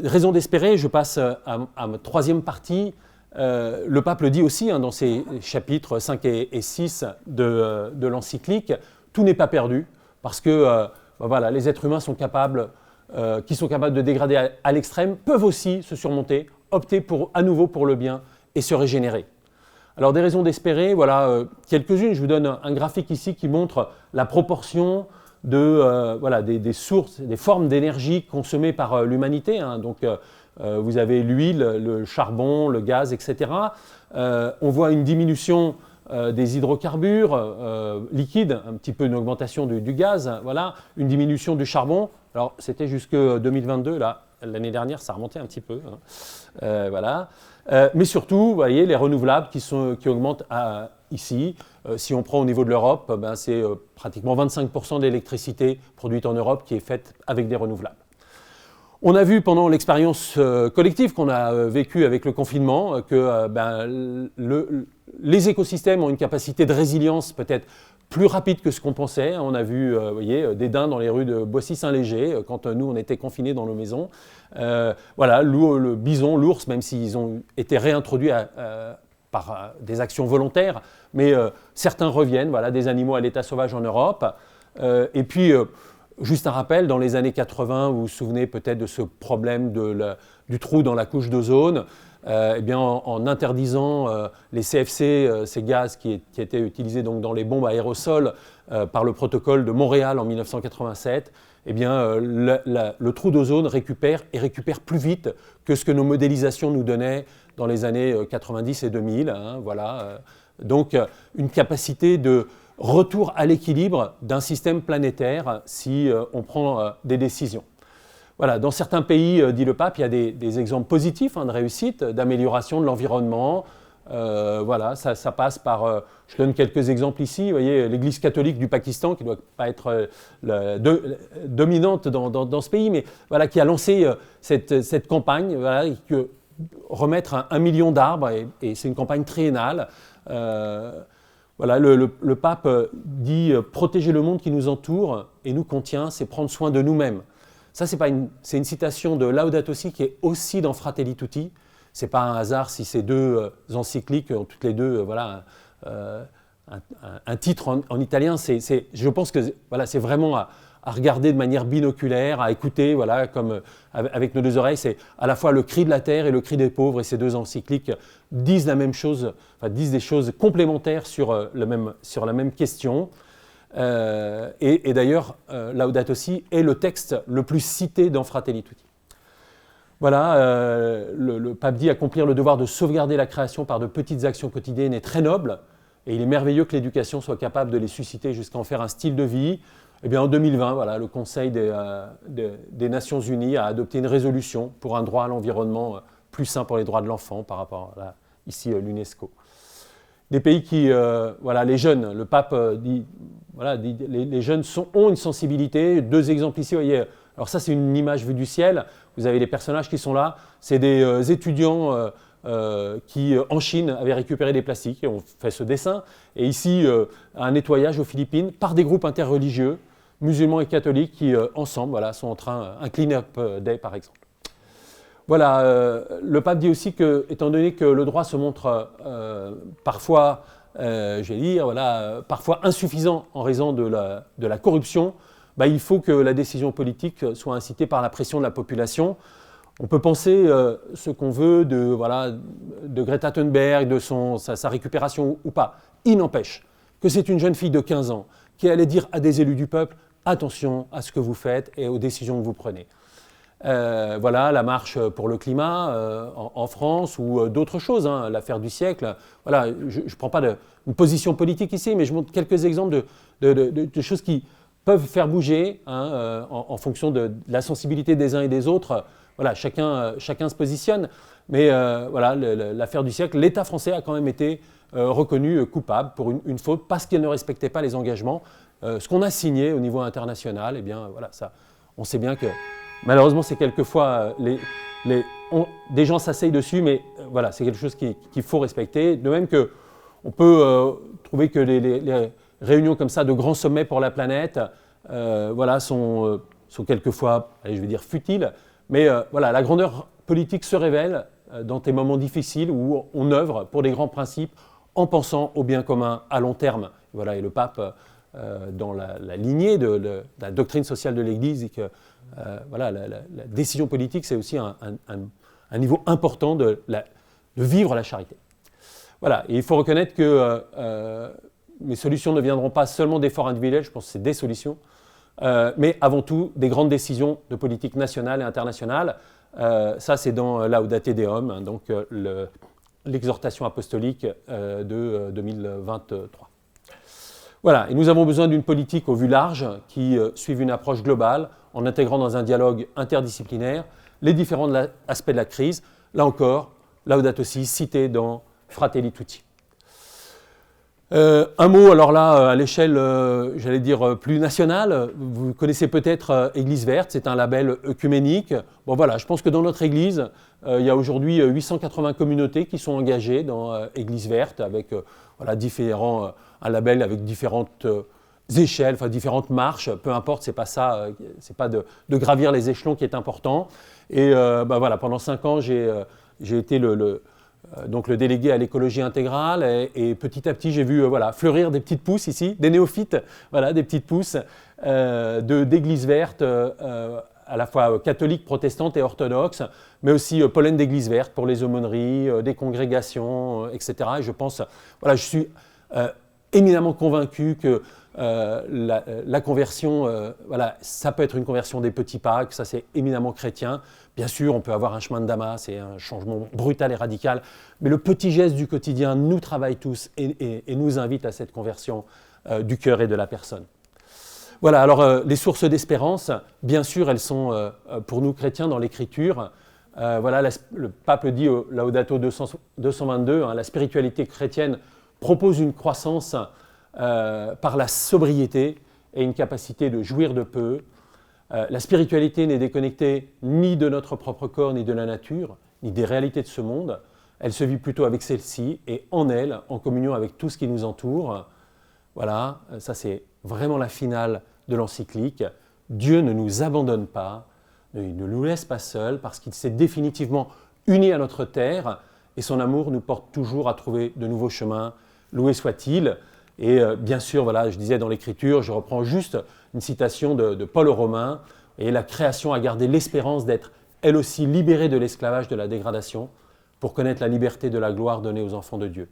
Raison d'espérer, je passe à ma troisième partie. Le pape le dit aussi hein, dans ses chapitres 5 et 6 de l'encyclique, tout n'est pas perdu, parce que voilà, les êtres humains sont capables, qui sont capables de dégrader à l'extrême, peuvent aussi se surmonter, opter à nouveau pour le bien et se régénérer. Alors des raisons d'espérer, voilà quelques-unes. Je vous donne un graphique ici qui montre la proportion voilà, des sources, des formes d'énergie consommées par l'humanité. Hein. Donc vous avez l'huile, le charbon, le gaz, etc. On voit une diminution des hydrocarbures liquides, un petit peu une augmentation du gaz, voilà, une diminution du charbon. Alors c'était jusque 2022, là, l'année dernière, ça remontait un petit peu. Hein. Voilà. Mais surtout, vous voyez, les renouvelables qui augmentent ici. Si on prend au niveau de l'Europe, ben, c'est pratiquement 25% d'électricité produite en Europe qui est faite avec des renouvelables. On a vu pendant l'expérience collective qu'on a vécue avec le confinement que les écosystèmes ont une capacité de résilience peut-être plus rapide que ce qu'on pensait. On a vu vous voyez, des daims dans les rues de Boissy-Saint-Léger quand nous on était confinés dans nos maisons. Voilà, le bison, l'ours, même s'ils ont été réintroduits par des actions volontaires, mais certains reviennent, voilà, des animaux à l'état sauvage en Europe. Et puis Juste un rappel, dans les années 80, vous vous souvenez peut-être de ce problème du trou dans la couche d'ozone. Eh bien, en interdisant les CFC, ces gaz qui étaient utilisés donc, dans les bombes à aérosols par le protocole de Montréal en 1987, eh bien, le trou d'ozone récupère plus vite que ce que nos modélisations nous donnaient dans les années 90 et 2000. Hein, voilà. Donc, une capacité de retour à l'équilibre d'un système planétaire si on prend des décisions. Voilà, dans certains pays, dit le pape, il y a des exemples positifs de réussite, d'amélioration de l'environnement. Voilà, ça passe par, je donne quelques exemples ici, vous voyez, l'Église catholique du Pakistan, qui ne doit pas être dominante dans ce pays, mais voilà, qui a lancé cette campagne, voilà, remettre 1 million d'arbres, et c'est une campagne triennale. Voilà, le pape dit « protéger le monde qui nous entoure et nous contient, c'est prendre soin de nous-mêmes ». Ça, c'est une citation de Laudato Si qui est aussi dans Fratelli Tutti. Ce n'est pas un hasard si ces deux encycliques ont toutes les deux voilà, un titre en italien. Je pense que voilà, c'est vraiment à regarder de manière binoculaire, à écouter voilà, comme, avec nos deux oreilles. C'est à la fois le cri de la terre et le cri des pauvres. Et ces deux encycliques disent la même chose, enfin, disent des choses complémentaires sur la même question. Et d'ailleurs, Laudato Si est le texte le plus cité dans Fratelli Tutti. Voilà, le pape dit accomplir le devoir de sauvegarder la création par de petites actions quotidiennes est très noble, et il est merveilleux que l'éducation soit capable de les susciter jusqu'à en faire un style de vie. Eh bien, en 2020, voilà, le Conseil des Nations Unies a adopté une résolution pour un droit à l'environnement plus sain pour les droits de l'enfant par rapport à ici l'UNESCO. Des pays qui, voilà, les jeunes, le pape dit, voilà, les jeunes ont une sensibilité. Deux exemples ici, vous voyez, alors ça c'est une image vue du ciel, vous avez les personnages qui sont là, c'est des étudiants qui en Chine avaient récupéré des plastiques et ont fait ce dessin, et ici un nettoyage aux Philippines par des groupes interreligieux, musulmans et catholiques qui ensemble voilà, sont en train, un clean-up day par exemple. Voilà, le pape dit aussi que, étant donné que le droit se montre parfois, je vais dire, voilà, parfois insuffisant en raison de la corruption, bah, il faut que la décision politique soit incitée par la pression de la population. On peut penser ce qu'on veut de Greta Thunberg, de sa récupération ou pas. Il n'empêche que c'est une jeune fille de 15 ans qui allait dire à des élus du peuple « attention à ce que vous faites et aux décisions que vous prenez ». Voilà, la marche pour le climat en France ou d'autres choses, hein, l'affaire du siècle. Voilà, je ne prends pas une position politique ici, mais je montre quelques exemples de choses qui peuvent faire bouger hein, en fonction de la sensibilité des uns et des autres. Voilà, chacun se positionne, mais voilà, l'affaire du siècle, l'État français a quand même été reconnu coupable pour une faute parce qu'il ne respectait pas les engagements. Ce qu'on a signé au niveau international, eh bien, voilà, ça, on sait bien que malheureusement, c'est quelquefois, des gens s'asseyent dessus, mais voilà, c'est quelque chose qu'il faut respecter. De même qu'on peut trouver que les réunions comme ça de grands sommets pour la planète voilà, sont quelquefois, allez, je vais dire, futiles. Mais voilà, la grandeur politique se révèle dans des moments difficiles où on œuvre pour des grands principes en pensant au bien commun à long terme. Voilà, et le pape, dans la lignée de la doctrine sociale de l'Église, dit que voilà, la décision politique, c'est aussi un niveau important de vivre la charité. Voilà, et il faut reconnaître que les solutions ne viendront pas seulement d'efforts individuels, je pense que c'est des solutions, mais avant tout des grandes décisions de politique nationale et internationale. Ça, c'est dans Laudate Deum, hein, donc l'exhortation apostolique de 2023. Voilà, et nous avons besoin d'une politique au vu large qui suive une approche globale en intégrant dans un dialogue interdisciplinaire les différents aspects de la crise. Là encore, Laudato Si cité dans Fratelli Tutti. Un mot, alors là, à l'échelle, j'allais dire, plus nationale. Vous connaissez peut-être Église Verte, c'est un label œcuménique. Bon voilà, je pense que dans notre Église, il y a aujourd'hui 880 communautés qui sont engagées dans Église Verte, avec voilà, un label avec différentes échelles, enfin différentes marches, peu importe, c'est pas ça, c'est pas de gravir les échelons qui est important. Et bah voilà, pendant 5 ans, j'ai été donc le délégué à l'écologie intégrale et petit à petit j'ai vu voilà, fleurir des petites pousses ici, des néophytes, voilà, des petites pousses d'églises vertes, à la fois catholiques, protestantes et orthodoxes, mais aussi pollen d'églises vertes pour les aumôneries, des congrégations, etc. Et je pense, voilà, je suis éminemment convaincu que la conversion, voilà, ça peut être une conversion des petits pas, que ça c'est éminemment chrétien. Bien sûr, on peut avoir un chemin de Damas et un changement brutal et radical, mais le petit geste du quotidien nous travaille tous et nous invite à cette conversion du cœur et de la personne. Voilà, alors les sources d'espérance, bien sûr, elles sont pour nous chrétiens dans l'Écriture. Voilà, le pape le dit au Laudato 222, hein, la spiritualité chrétienne propose une croissance par la sobriété et une capacité de jouir de peu. La spiritualité n'est déconnectée ni de notre propre corps, ni de la nature, ni des réalités de ce monde. Elle se vit plutôt avec celle-ci et en elle, en communion avec tout ce qui nous entoure. Voilà, ça c'est vraiment la finale de l'encyclique. Dieu ne nous abandonne pas, il ne nous laisse pas seuls parce qu'il s'est définitivement uni à notre terre et son amour nous porte toujours à trouver de nouveaux chemins. Loué soit-il. Et bien sûr, voilà, je disais dans l'Écriture, je reprends juste une citation de Paul aux Romains, et la création a gardé l'espérance d'être elle aussi libérée de l'esclavage de la dégradation pour connaître la liberté de la gloire donnée aux enfants de Dieu.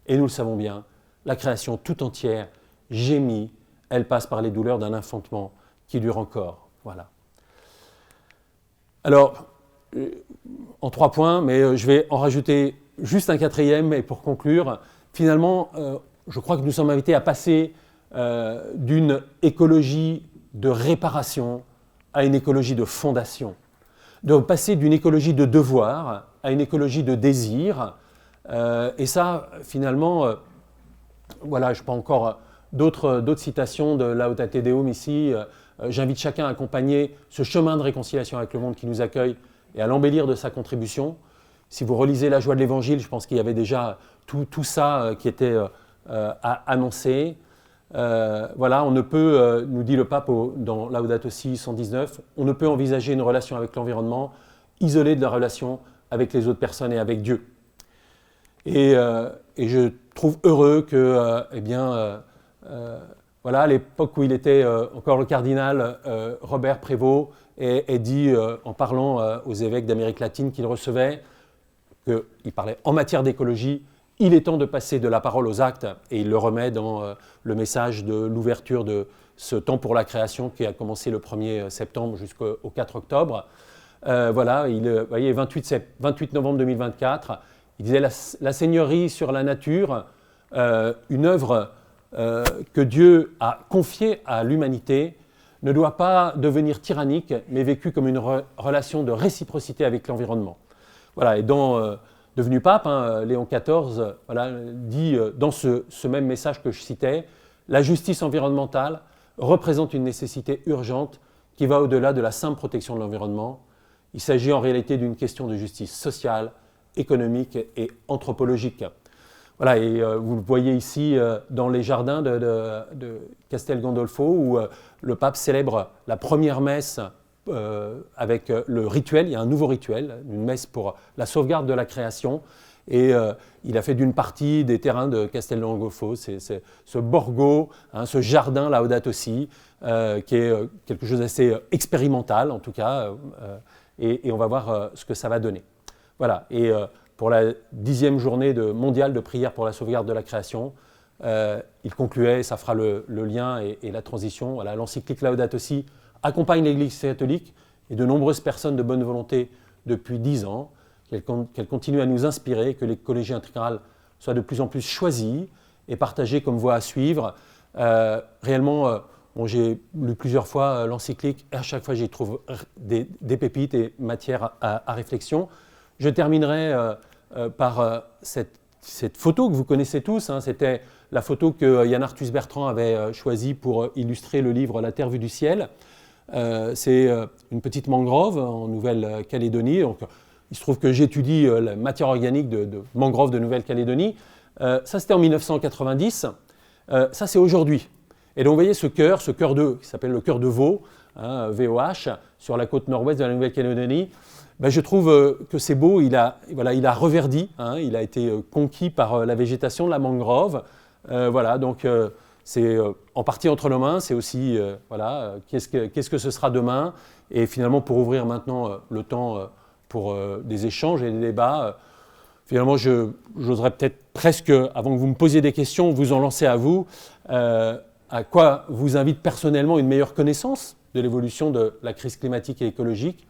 Et nous le savons bien, la création tout entière gémit, elle passe par les douleurs d'un enfantement qui dure encore. Voilà. Alors, en 3 points, mais je vais en rajouter juste un 4e, et pour conclure, finalement, je crois que nous sommes invités à passer d'une écologie de réparation à une écologie de fondation, de passer d'une écologie de devoir à une écologie de désir. Et ça, finalement, voilà, je prends encore d'autres citations de Laudato Deum ici. J'invite chacun à accompagner ce chemin de réconciliation avec le monde qui nous accueille et à l'embellir de sa contribution. Si vous relisez La joie de l'Évangile, je pense qu'il y avait déjà tout ça qui était annoncé. Voilà, on ne peut, nous dit le pape dans Laudato Si 119, on ne peut envisager une relation avec l'environnement isolée de la relation avec les autres personnes et avec Dieu. Et je trouve heureux que, voilà, à l'époque où il était encore le cardinal, Robert Prévost ait dit, en parlant aux évêques d'Amérique latine qu'il recevait, qu'il parlait en matière d'écologie, il est temps de passer de la parole aux actes, et il le remet dans le message de l'ouverture de ce temps pour la création qui a commencé le 1er septembre jusqu'au 4 octobre. Voilà, vous voyez, 28 novembre 2024, il disait la Seigneurie sur la nature, une œuvre que Dieu a confiée à l'humanité, ne doit pas devenir tyrannique, mais vécue comme une relation de réciprocité avec l'environnement. Voilà, et devenu pape, hein, Léon XIV voilà, dit dans ce même message que je citais, la justice environnementale représente une nécessité urgente qui va au-delà de la simple protection de l'environnement. Il s'agit en réalité d'une question de justice sociale, économique et anthropologique. Voilà, et vous le voyez ici dans les jardins de Castel Gandolfo où le pape célèbre la première messe avec le rituel, il y a un nouveau rituel, une messe pour la sauvegarde de la création, et il a fait d'une partie des terrains de Castel Gandolfo, c'est ce borgo, hein, ce jardin Laudato Si, qui est quelque chose d'assez expérimental en tout cas, et on va voir ce que ça va donner. Voilà, et pour la 10e journée mondiale de prière pour la sauvegarde de la création, il concluait, ça fera le lien et la transition, voilà, l'encyclique Laudato Si accompagne l'Église catholique et de nombreuses personnes de bonne volonté depuis 10 ans, qu'elle continue à nous inspirer, que l'écologie intégrale soit de plus en plus choisie et partagée comme voie à suivre. Réellement, bon, j'ai lu plusieurs fois l'encyclique et à chaque fois j'y trouve des pépites et matière à réflexion. Je terminerai par cette photo que vous connaissez tous, hein, c'était la photo que Yann Arthus Bertrand avait choisie pour illustrer le livre La Terre vue du ciel. C'est une petite mangrove en Nouvelle-Calédonie. Donc, il se trouve que j'étudie la matière organique de mangrove de Nouvelle-Calédonie. Ça, c'était en 1990. Ça, c'est aujourd'hui. Et donc, vous voyez ce cœur qui s'appelle le cœur de veau, hein, VOH, sur la côte nord-ouest de la Nouvelle-Calédonie. Ben, je trouve que c'est beau, il a reverdi, hein, il a été conquis par la végétation de la mangrove. Voilà, donc c'est en partie entre nos mains, c'est aussi voilà, qu'est-ce que ce sera demain. Et finalement, pour ouvrir maintenant le temps pour des échanges et des débats, finalement, j'oserais peut-être presque, avant que vous me posiez des questions, vous en lancer à vous, à quoi vous invite personnellement une meilleure connaissance de l'évolution de la crise climatique et écologique.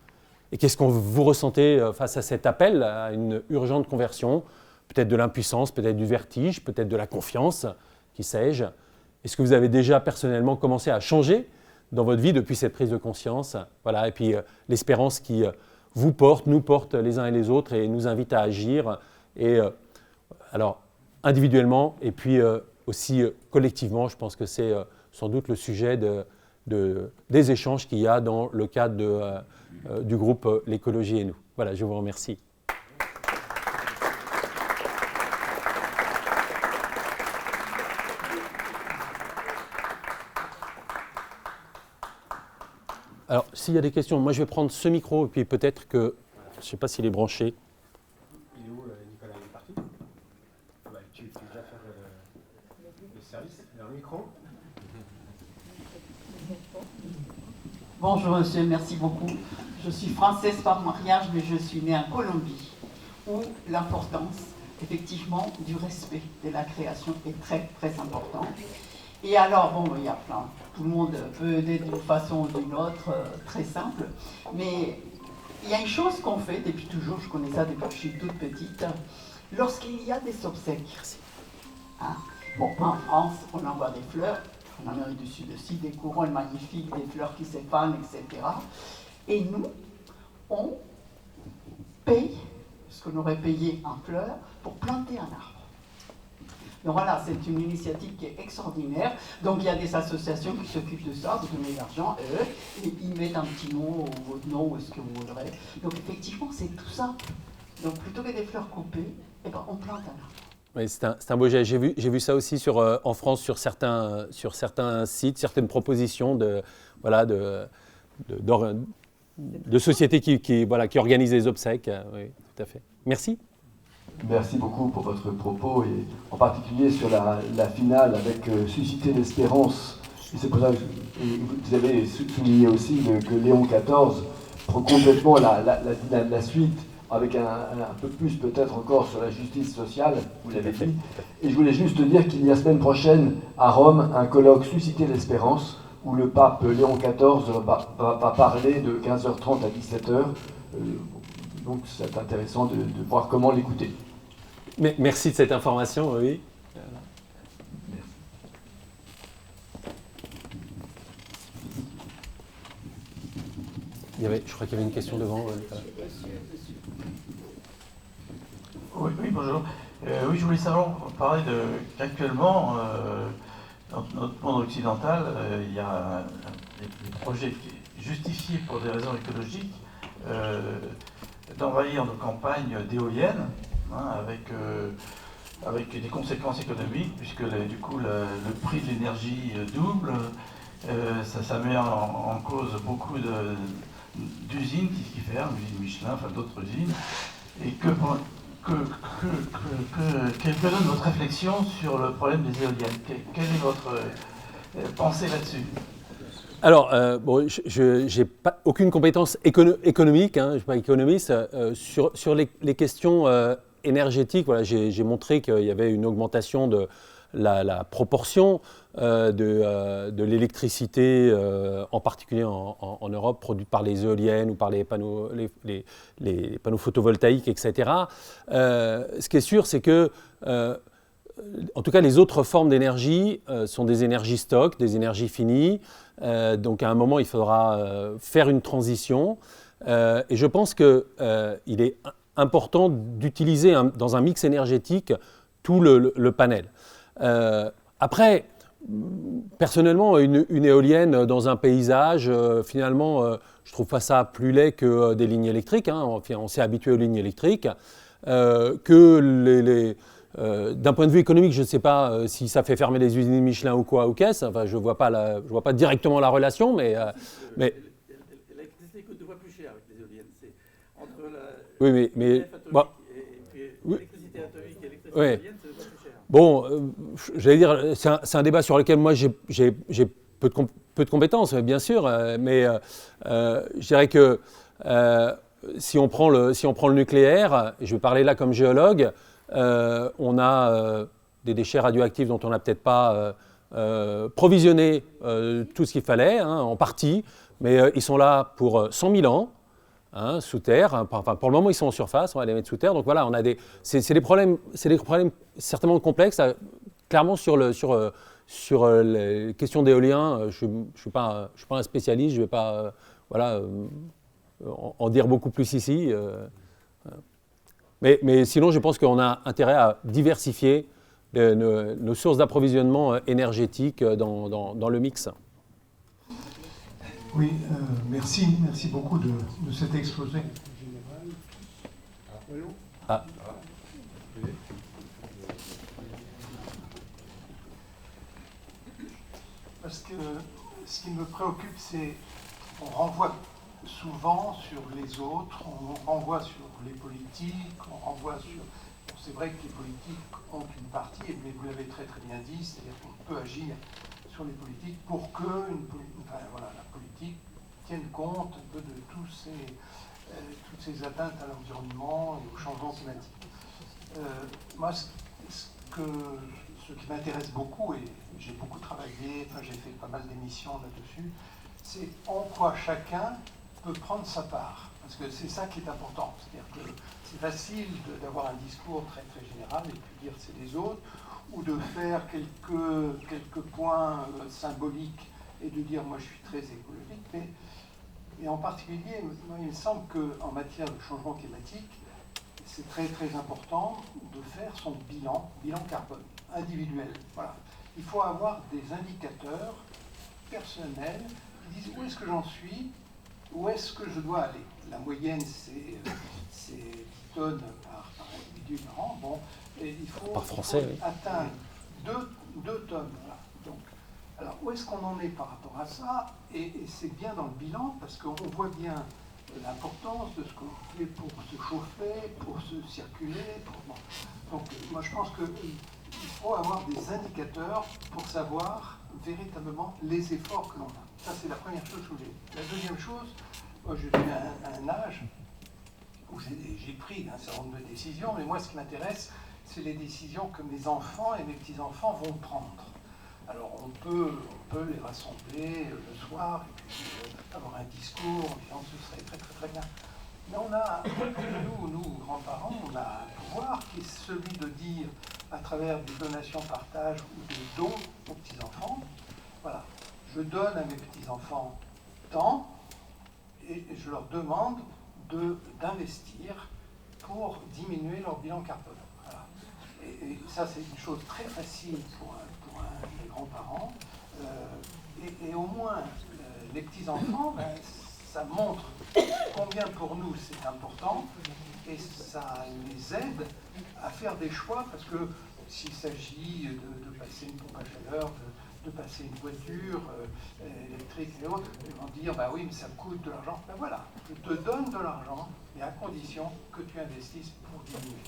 Et qu'est-ce que vous ressentez face à cet appel à une urgente conversion, peut-être de l'impuissance, peut-être du vertige, peut-être de la confiance, qui sais-je. Est-ce que vous avez déjà personnellement commencé à changer dans votre vie depuis cette prise de conscience? Voilà, et puis l'espérance qui vous porte, nous porte les uns et les autres et nous invite à agir, et alors individuellement et puis aussi collectivement. Je pense que c'est sans doute le sujet des échanges qu'il y a dans le cadre du groupe L'écologie et nous. Voilà, je vous remercie. Alors, s'il y a des questions, moi je vais prendre ce micro et puis peut-être que, je ne sais pas s'il est branché. Il est où, Nicolas? Il est parti? Bah, tu peux déjà faire le service, le micro. Bonjour monsieur, merci beaucoup. Je suis française par mariage, mais je suis née en Colombie, où l'importance, effectivement, du respect de la création est très, très importante. Et alors, bon, il y a plein, tout le monde peut aider d'une façon ou d'une autre, très simple, mais il y a une chose qu'on fait depuis toujours, je connais ça depuis que je suis toute petite, lorsqu'il y a des obsèques. Hein? Bon, en France, on envoie des fleurs, en Amérique du Sud aussi, des couronnes magnifiques, des fleurs qui s'épanent, etc. Et nous, on paye ce qu'on aurait payé en fleurs pour planter un arbre. Donc voilà, c'est une initiative qui est extraordinaire. Donc il y a des associations qui s'occupent de ça, vous donnez l'argent, et ils mettent un petit mot, ou votre nom, ou ce que vous voudrez. Donc effectivement, c'est tout simple. Donc plutôt que des fleurs coupées, eh ben, on plante un arbre. Oui, c'est un beau geste. J'ai vu ça aussi en France sur certains sites, certaines propositions de sociétés qui organisent les obsèques. Oui, tout à fait. Merci. Merci beaucoup pour votre propos, et en particulier sur la finale avec susciter l'espérance. Et c'est pour ça que vous avez souligné aussi que Léon XIV prend complètement la suite, avec un peu plus peut-être encore sur la justice sociale, vous l'avez dit. Et je voulais juste dire qu'il y a semaine prochaine à Rome un colloque Susciter l'espérance, où le pape Léon XIV va parler de 15h30 à 17h. Donc c'est intéressant de voir comment l'écouter. Merci de cette information, oui. Merci. Je crois qu'il y avait une question devant. Oui, bonjour. Oui, je voulais savoir, parler qu'actuellement, dans notre monde occidental, il y a des projets justifiés pour des raisons écologiques d'envahir nos campagnes d'éoliennes, hein, avec des conséquences économiques, puisque du coup le prix de l'énergie double, ça met en cause beaucoup d'usines qui ferment, l'usine Michelin, enfin d'autres usines, et quelle donne votre réflexion sur le problème des éoliennes? Quelle est votre pensée là-dessus? Alors, bon, je n'ai aucune compétence économique, hein, je ne suis pas économiste. Sur les questions énergétiques, voilà, j'ai montré qu'il y avait une augmentation de la proportion de l'électricité, en particulier en Europe, produite par les éoliennes ou par les panneaux photovoltaïques, etc. Ce qui est sûr, c'est que, en tout cas, les autres formes d'énergie sont des énergies stocks, des énergies finies. Donc, à un moment, il faudra faire une transition. Et je pense qu'il est important d'utiliser dans un mix énergétique tout le panel. Après, personnellement, une éolienne dans un paysage, finalement, je trouve pas ça plus laid que des lignes électriques. Hein. On s'est habitué aux lignes électriques. D'un point de vue économique, je ne sais pas si ça fait fermer les usines Michelin ou quoi, ou qu'est-ce. Enfin, je vois pas directement la relation, mais l'électricité coûte 2 fois plus cher avec les éoliennes. C'est entre oui, mais l'électricité atomique et l'électricité oui. éolienne, c'est 2 fois plus cher. Bon, j'allais dire, c'est un débat sur lequel moi j'ai peu de compétences, bien sûr, mais je dirais que si on prend le nucléaire, et je vais parler là comme géologue, on a des déchets radioactifs dont on n'a peut-être pas provisionné tout ce qu'il fallait, hein, en partie, mais ils sont là pour 100 000 ans. Hein, sous terre, hein, enfin, pour le moment ils sont en surface, on va les mettre sous terre, donc voilà, c'est des problèmes certainement complexes, clairement sur les questions d'éolien, je suis pas un spécialiste, je ne vais pas en dire beaucoup plus ici, mais sinon je pense qu'on a intérêt à diversifier nos sources d'approvisionnement énergétique dans le mix. Oui, merci beaucoup de cet exposé. Ah. Parce que ce qui me préoccupe, c'est qu'on renvoie souvent sur les autres, on renvoie sur les politiques, on renvoie sur... Bon, c'est vrai que les politiques ont une partie, mais vous l'avez très très bien dit, c'est-à-dire qu'on peut agir sur les politiques pour que la politique tienne compte un peu de toutes ces atteintes à l'environnement et au changement climatique. Moi, ce qui m'intéresse beaucoup, et j'ai beaucoup travaillé, j'ai fait pas mal d'émissions là-dessus, c'est en quoi chacun peut prendre sa part. Parce que c'est ça qui est important. C'est-à-dire que c'est facile d'avoir un discours très très général et puis dire c'est les autres, ou de faire quelques points symboliques et de dire moi je suis très écologique, mais en particulier, moi, il me semble qu'en matière de changement climatique, c'est très très important de faire son bilan carbone individuel. Voilà. Il faut avoir des indicateurs personnels qui disent où est-ce que j'en suis, où est-ce que je dois aller. La moyenne, c'est 10 tonnes par individu par an. Bon, et il faut atteindre 2 tonnes. Voilà. Donc, alors, où est-ce qu'on en est par rapport à ça? Et c'est bien dans le bilan, parce qu'on voit bien l'importance de ce qu'on fait pour se chauffer, pour se circuler. Donc, moi, je pense qu'il faut avoir des indicateurs pour savoir véritablement les efforts que l'on a. Ça, c'est la première chose que j'ai. La deuxième chose, moi, je suis à un âge où j'ai pris un certain nombre de décisions, mais moi, ce qui m'intéresse, c'est les décisions que mes enfants et mes petits-enfants vont prendre. Alors on peut les rassembler le soir et puis avoir un discours en disant ce serait très très très bien. Mais on a, nous grands-parents, on a un pouvoir qui est celui de dire à travers des donations partage ou des dons aux petits-enfants, voilà, je donne à mes petits-enfants tant et je leur demande d'investir pour diminuer leur bilan carbone. Voilà. Et ça c'est une chose très facile pour les grands-parents, et au moins les petits-enfants, ça montre combien pour nous c'est important, et ça les aide à faire des choix, parce que s'il s'agit de passer une pompe à chaleur, de passer une voiture électrique et autres, ils vont dire, bah oui, mais ça me coûte de l'argent. Ben voilà, je te donne de l'argent, mais à condition que tu investisses pour diminuer.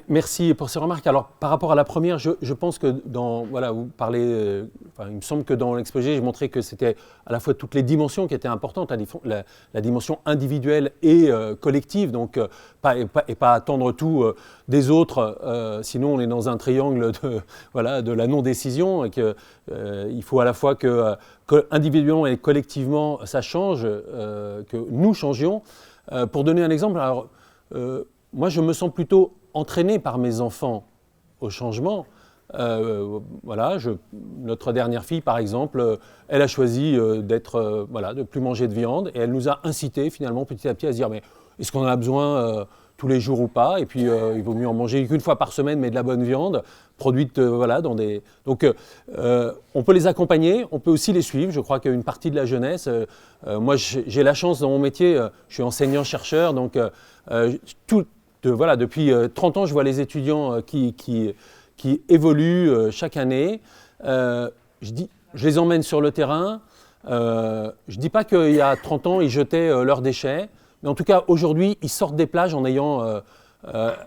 Merci pour ces remarques. Alors, par rapport à la première, je pense que vous parlez, il me semble que dans l'exposé, j'ai montré que c'était à la fois toutes les dimensions qui étaient importantes, la dimension individuelle et collective, donc pas attendre tout des autres, sinon on est dans un triangle de la non-décision, et qu'il faut à la fois que individuellement et collectivement ça change, que nous changions. Pour donner un exemple, alors, moi je me sens plutôt entraîné par mes enfants au changement. Notre dernière fille, par exemple, elle a choisi de ne plus manger de viande, et elle nous a incité finalement petit à petit à se dire mais est-ce qu'on en a besoin tous les jours ou pas? Et puis il vaut mieux en manger qu'une fois par semaine, mais de la bonne viande produite dans des... Donc on peut les accompagner, on peut aussi les suivre. Je crois qu'une partie de la jeunesse, moi j'ai la chance dans mon métier, je suis enseignant-chercheur, donc depuis 30 ans, je vois les étudiants qui évoluent chaque année. Je les emmène sur le terrain. Je ne dis pas qu'il y a 30 ans, ils jetaient leurs déchets. Mais en tout cas, aujourd'hui, ils sortent des plages en ayant...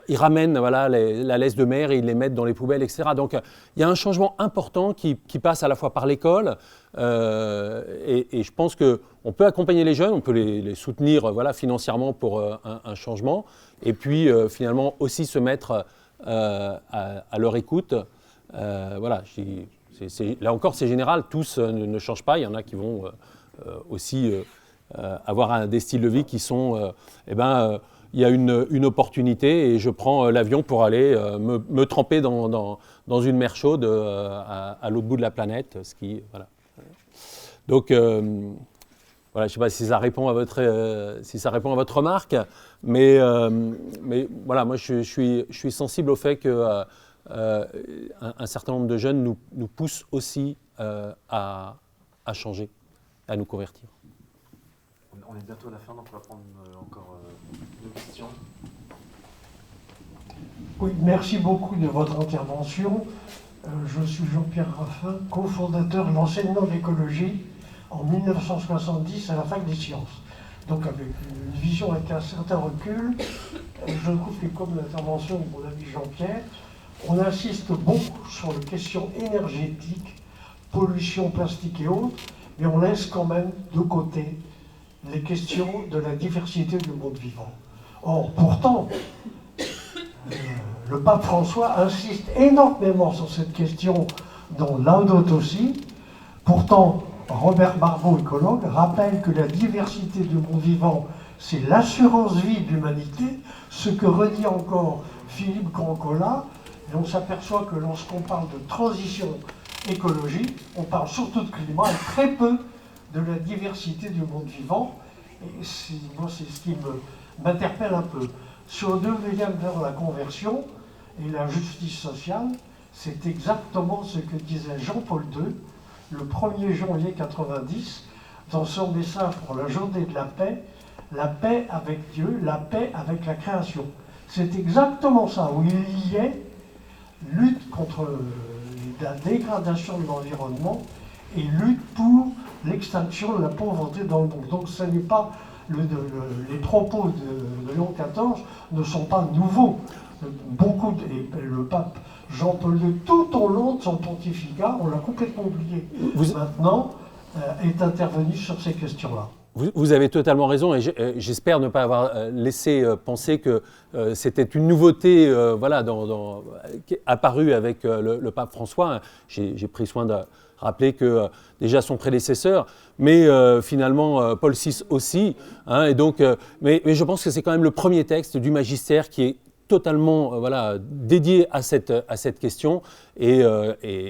ils ramènent voilà, la laisse de mer et ils les mettent dans les poubelles, etc. Donc il y a un changement important qui passe à la fois par l'école et je pense qu'on peut accompagner les jeunes, on peut les soutenir voilà, financièrement pour un changement et puis finalement aussi se mettre à leur écoute. Voilà, là encore c'est général, tous ne changent pas, il y en a qui vont aussi avoir des styles de vie qui sont... il y a une opportunité et je prends l'avion pour aller me tremper dans une mer chaude à l'autre bout de la planète. Voilà. Donc, voilà, je ne sais pas si ça répond à votre remarque, mais voilà, moi je suis sensible au fait qu'un certain nombre de jeunes nous poussent aussi à changer, à nous convertir. On est bientôt à la fin, donc on va prendre encore deux questions. Oui, merci beaucoup de votre intervention. Je suis Jean-Pierre Raffin, cofondateur de l'enseignement d'écologie en 1970 à la Fac des Sciences. Donc avec une vision avec un certain recul, je trouve que comme l'intervention de mon ami Jean-Pierre, on insiste beaucoup sur les questions énergétiques, pollution, plastique et autres, mais on laisse quand même de côté les questions de la diversité du monde vivant. Or, pourtant, le pape François insiste énormément sur cette question dans Laudato Si. Pourtant, Robert Barbeau, écologue, rappelle que la diversité du monde vivant, c'est l'assurance vie de l'humanité, ce que redit encore Philippe Cancola, et on s'aperçoit que lorsqu'on parle de transition écologique, on parle surtout de climat et très peu de la diversité du monde vivant, et moi c'est ce qui m'interpelle un peu. Sur le deuxième vers la conversion et la justice sociale, c'est exactement ce que disait Jean-Paul II le 1er janvier 90 dans son message pour la journée de la paix avec Dieu, la paix avec la création. C'est exactement ça, où il y ait lutte contre la dégradation de l'environnement et lutte pour l'extinction de la pauvreté dans le monde. Donc ce n'est pas les propos de Léon XIV ne sont pas nouveaux. Et le pape Jean-Paul II, tout au long de son pontificat, on l'a complètement oublié. Maintenant, est intervenu sur ces questions-là. Vous avez totalement raison et j'espère ne pas avoir laissé penser que c'était une nouveauté voilà, apparue avec le pape François. J'ai pris soin de rappeler que déjà son prédécesseur, mais finalement Paul VI aussi. Hein, et donc, mais je pense que c'est quand même le premier texte du magistère qui est totalement voilà, dédié à cette question et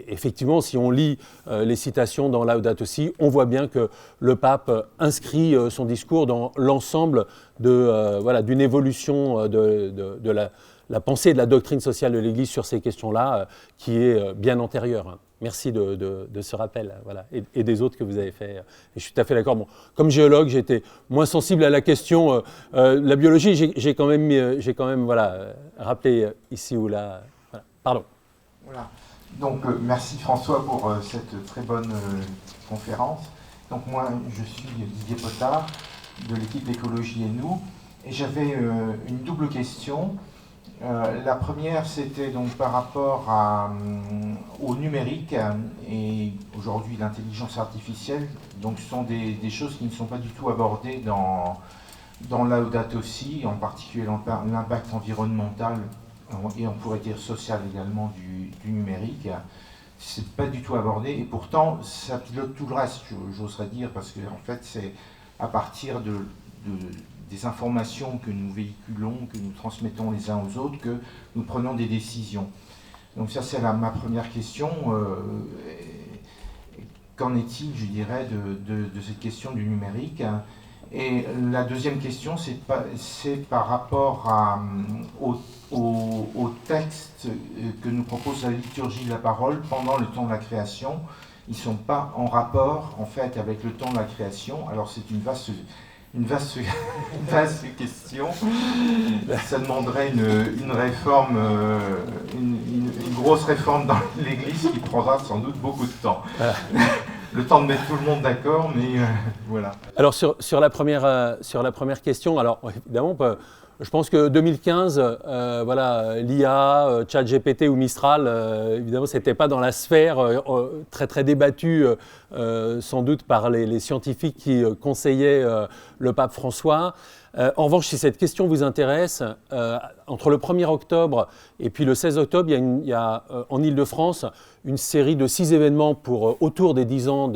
effectivement si on lit les citations dans Laudato Si, on voit bien que le pape inscrit son discours dans l'ensemble voilà, d'une évolution de la pensée et de la doctrine sociale de l'Église sur ces questions-là qui est bien antérieure. Merci de ce rappel voilà, et des autres que vous avez fait. Et je suis tout à fait d'accord. Bon, comme géologue, j'étais moins sensible à la question. La biologie, j'ai quand même voilà, rappelé ici ou là. Voilà. Pardon. Voilà. Donc, merci François pour cette très bonne conférence. Donc, moi, je suis Didier Potard de l'équipe Écologie et nous. Et j'avais une double question. La première, c'était donc par rapport au numérique et aujourd'hui l'intelligence artificielle. Donc, ce sont des choses qui ne sont pas du tout abordées dans Laudato Si, en particulier l'impact environnemental et on pourrait dire social également du numérique. C'est pas du tout abordé et pourtant ça pilote tout le reste, j'oserais dire, parce que en fait c'est à partir des informations que nous véhiculons, que nous transmettons les uns aux autres, que nous prenons des décisions. Donc ça, c'est ma première question. Qu'en est-il, je dirais, de cette question du numérique? Et la deuxième question, c'est par rapport au texte que nous propose la liturgie de la parole pendant le temps de la création. Ils ne sont pas en rapport, en fait, avec le temps de la création. Alors c'est une vaste question. Ça demanderait une réforme, une grosse réforme dans l'Église qui prendra sans doute beaucoup de temps. le temps de mettre tout le monde d'accord, mais voilà. Alors sur la première question, alors évidemment, je pense que 2015, voilà, l'IA, ChatGPT ou Mistral, évidemment, c'était pas dans la sphère très très débattue, sans doute par les scientifiques qui conseillaient le pape François. En revanche, si cette question vous intéresse, entre le 1er octobre et puis le 16 octobre, il y a en Ile-de-France une série de 6 événements autour des 10 ans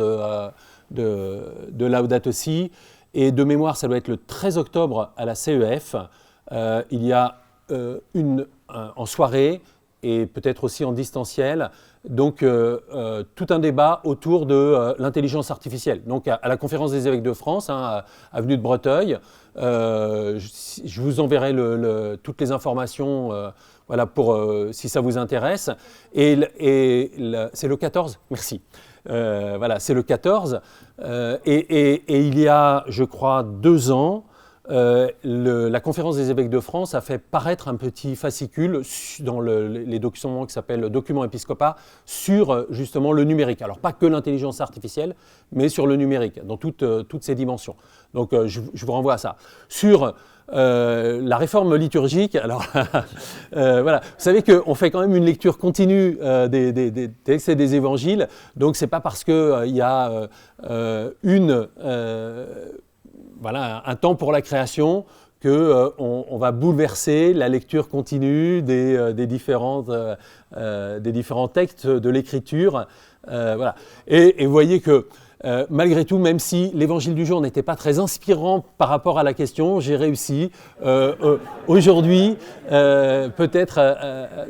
de Laudato Si. Et de mémoire, ça doit être le 13 octobre à la CEF. Il y a en soirée et peut-être aussi en distanciel, donc tout un débat autour de l'intelligence artificielle. Donc à la conférence des évêques de France, avenue de Breteuil, je vous enverrai toutes les informations voilà, si ça vous intéresse. Et c'est le 14, merci. Voilà, c'est le 14. Et il y a, je crois, 2 ans, la conférence des évêques de France a fait paraître un petit fascicule dans les documents qui s'appellent Documents Episcopat sur justement le numérique. Alors pas que l'intelligence artificielle, mais sur le numérique, dans toutes ses dimensions. Donc je vous renvoie à ça. Sur la réforme liturgique, alors voilà, vous savez qu'on fait quand même une lecture continue des textes et des évangiles, donc c'est pas parce qu'il y a voilà, un temps pour la création qu'on va bouleverser la lecture continue des différents textes de l'Écriture. Voilà. Et vous voyez que malgré tout, même si l'évangile du jour n'était pas très inspirant par rapport à la question, j'ai réussi aujourd'hui, peut-être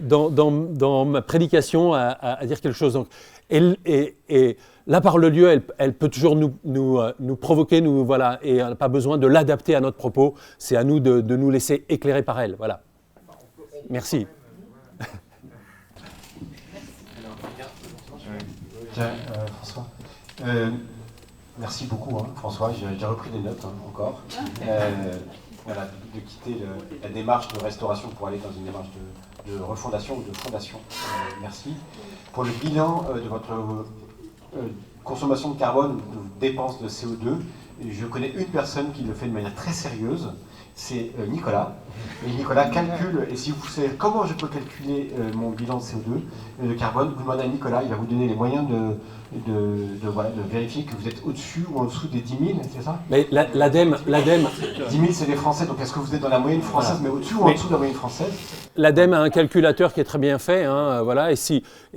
dans ma prédication, à dire quelque chose. Donc, et la parole de Dieu, elle peut toujours nous provoquer, voilà, et on n'a pas besoin de l'adapter à notre propos. C'est à nous de nous laisser éclairer par elle. Voilà. Merci. François. Merci beaucoup, François. J'ai repris des notes encore. Voilà, de quitter la démarche de restauration pour aller dans une démarche de refondation ou de fondation. Merci. Pour le bilan de votre consommation de carbone, de dépenses de CO2, je connais une personne qui le fait de manière très sérieuse, c'est Nicolas. Et Nicolas calcule, et si vous savez comment je peux calculer mon bilan de CO2, de carbone, vous demandez à Nicolas, il va vous donner les moyens de vérifier que vous êtes au-dessus ou en dessous des 10 000, c'est ça? Mais l'ADEME... 10 000, c'est les Français, donc est-ce que vous êtes dans la moyenne française, mais au-dessus ou en dessous de la moyenne française? L'ADEME a un calculateur qui est très bien fait, voilà, et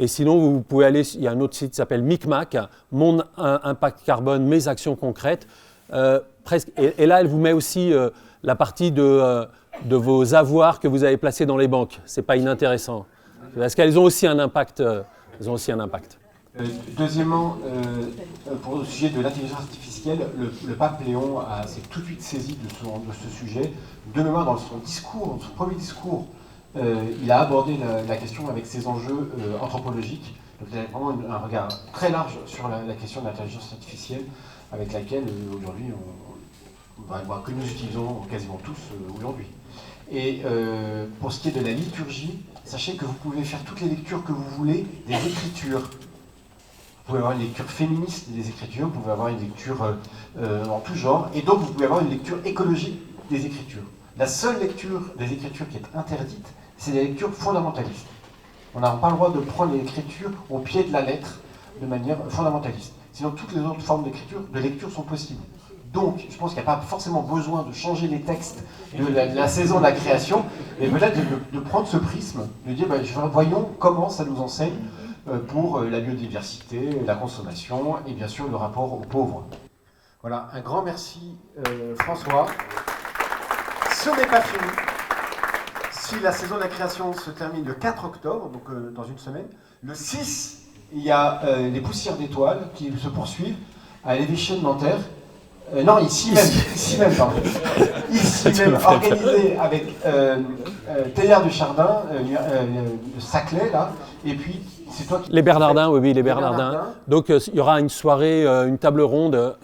sinon vous pouvez aller, il y a un autre site qui s'appelle Micmac, Mon impact carbone, mes actions concrètes, presque, et là elle vous met aussi la partie de vos avoirs que vous avez placés dans les banques. C'est pas inintéressant, parce qu'elles ont aussi un impact. Deuxièmement, pour le sujet de l'intelligence artificielle, le pape Léon s'est tout de suite saisi de ce sujet. De mémoire, dans son premier discours, il a abordé la question avec ses enjeux anthropologiques. Donc il a vraiment un regard très large sur la question de l'intelligence artificielle, avec laquelle aujourd'hui, que nous utilisons quasiment tous aujourd'hui. Et pour ce qui est de la liturgie, sachez que vous pouvez faire toutes les lectures que vous voulez des Écritures. Vous pouvez avoir une lecture féministe des Écritures, vous pouvez avoir une lecture en tout genre, et donc vous pouvez avoir une lecture écologique des Écritures. La seule lecture des Écritures qui est interdite, c'est la lecture fondamentalistes. On n'a pas le droit de prendre l'Écriture au pied de la lettre de manière fondamentaliste. Sinon, toutes les autres formes de lecture sont possibles. Donc, je pense qu'il n'y a pas forcément besoin de changer les textes de la saison de la création, mais peut-être de prendre ce prisme, de dire, voyons comment ça nous enseigne pour la biodiversité, la consommation et bien sûr le rapport aux pauvres. Voilà, un grand merci François. Ce n'est pas fini. Si la saison de la création se termine le 4 octobre, donc dans une semaine, le 6, il y a les poussières d'étoiles qui se poursuivent à l'Évêché de Nanterre. Non, ici même, organisé avec Théard du Chardin, de Saclay, là, et puis c'est toi qui... Les Bernardins, oui, les Bernardins. Donc il y aura une soirée, une table ronde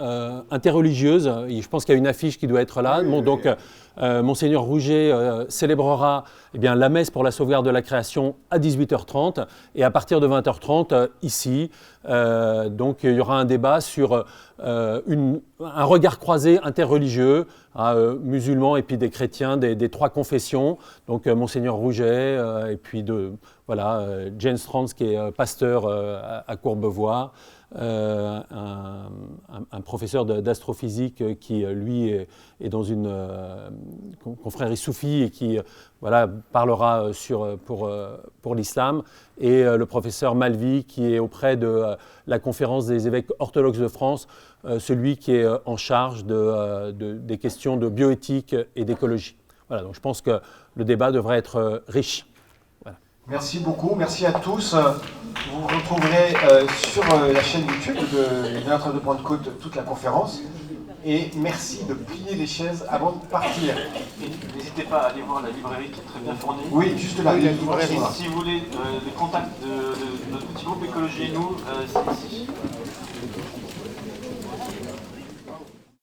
interreligieuse, et je pense qu'il y a une affiche qui doit être là. Oui, bon, oui, donc Monseigneur Rouget célébrera la messe pour la sauvegarde de la création à 18h30 et à partir de 20h30 ici. Donc il y aura un débat sur un regard croisé interreligieux, musulmans et puis des chrétiens des trois confessions. Donc Monseigneur Rouget et puis Jane Stranz qui est pasteur à Courbevoie. Un professeur d'astrophysique qui, lui, est dans une confrérie soufie et qui parlera pour l'islam, et le professeur Malvi qui est auprès de la conférence des évêques orthodoxes de France, celui qui est en charge des questions de bioéthique et d'écologie. Voilà, donc je pense que le débat devrait être riche. Merci beaucoup, merci à tous. Vous retrouverez sur la chaîne YouTube de Notre-Dame de Pentecôte toute la conférence. Et merci de plier les chaises avant de partir. Et n'hésitez pas à aller voir la librairie qui est très bien fournie. Oui, juste là. Et si vous voulez les contacts de notre petit groupe Écologie et nous, c'est ici.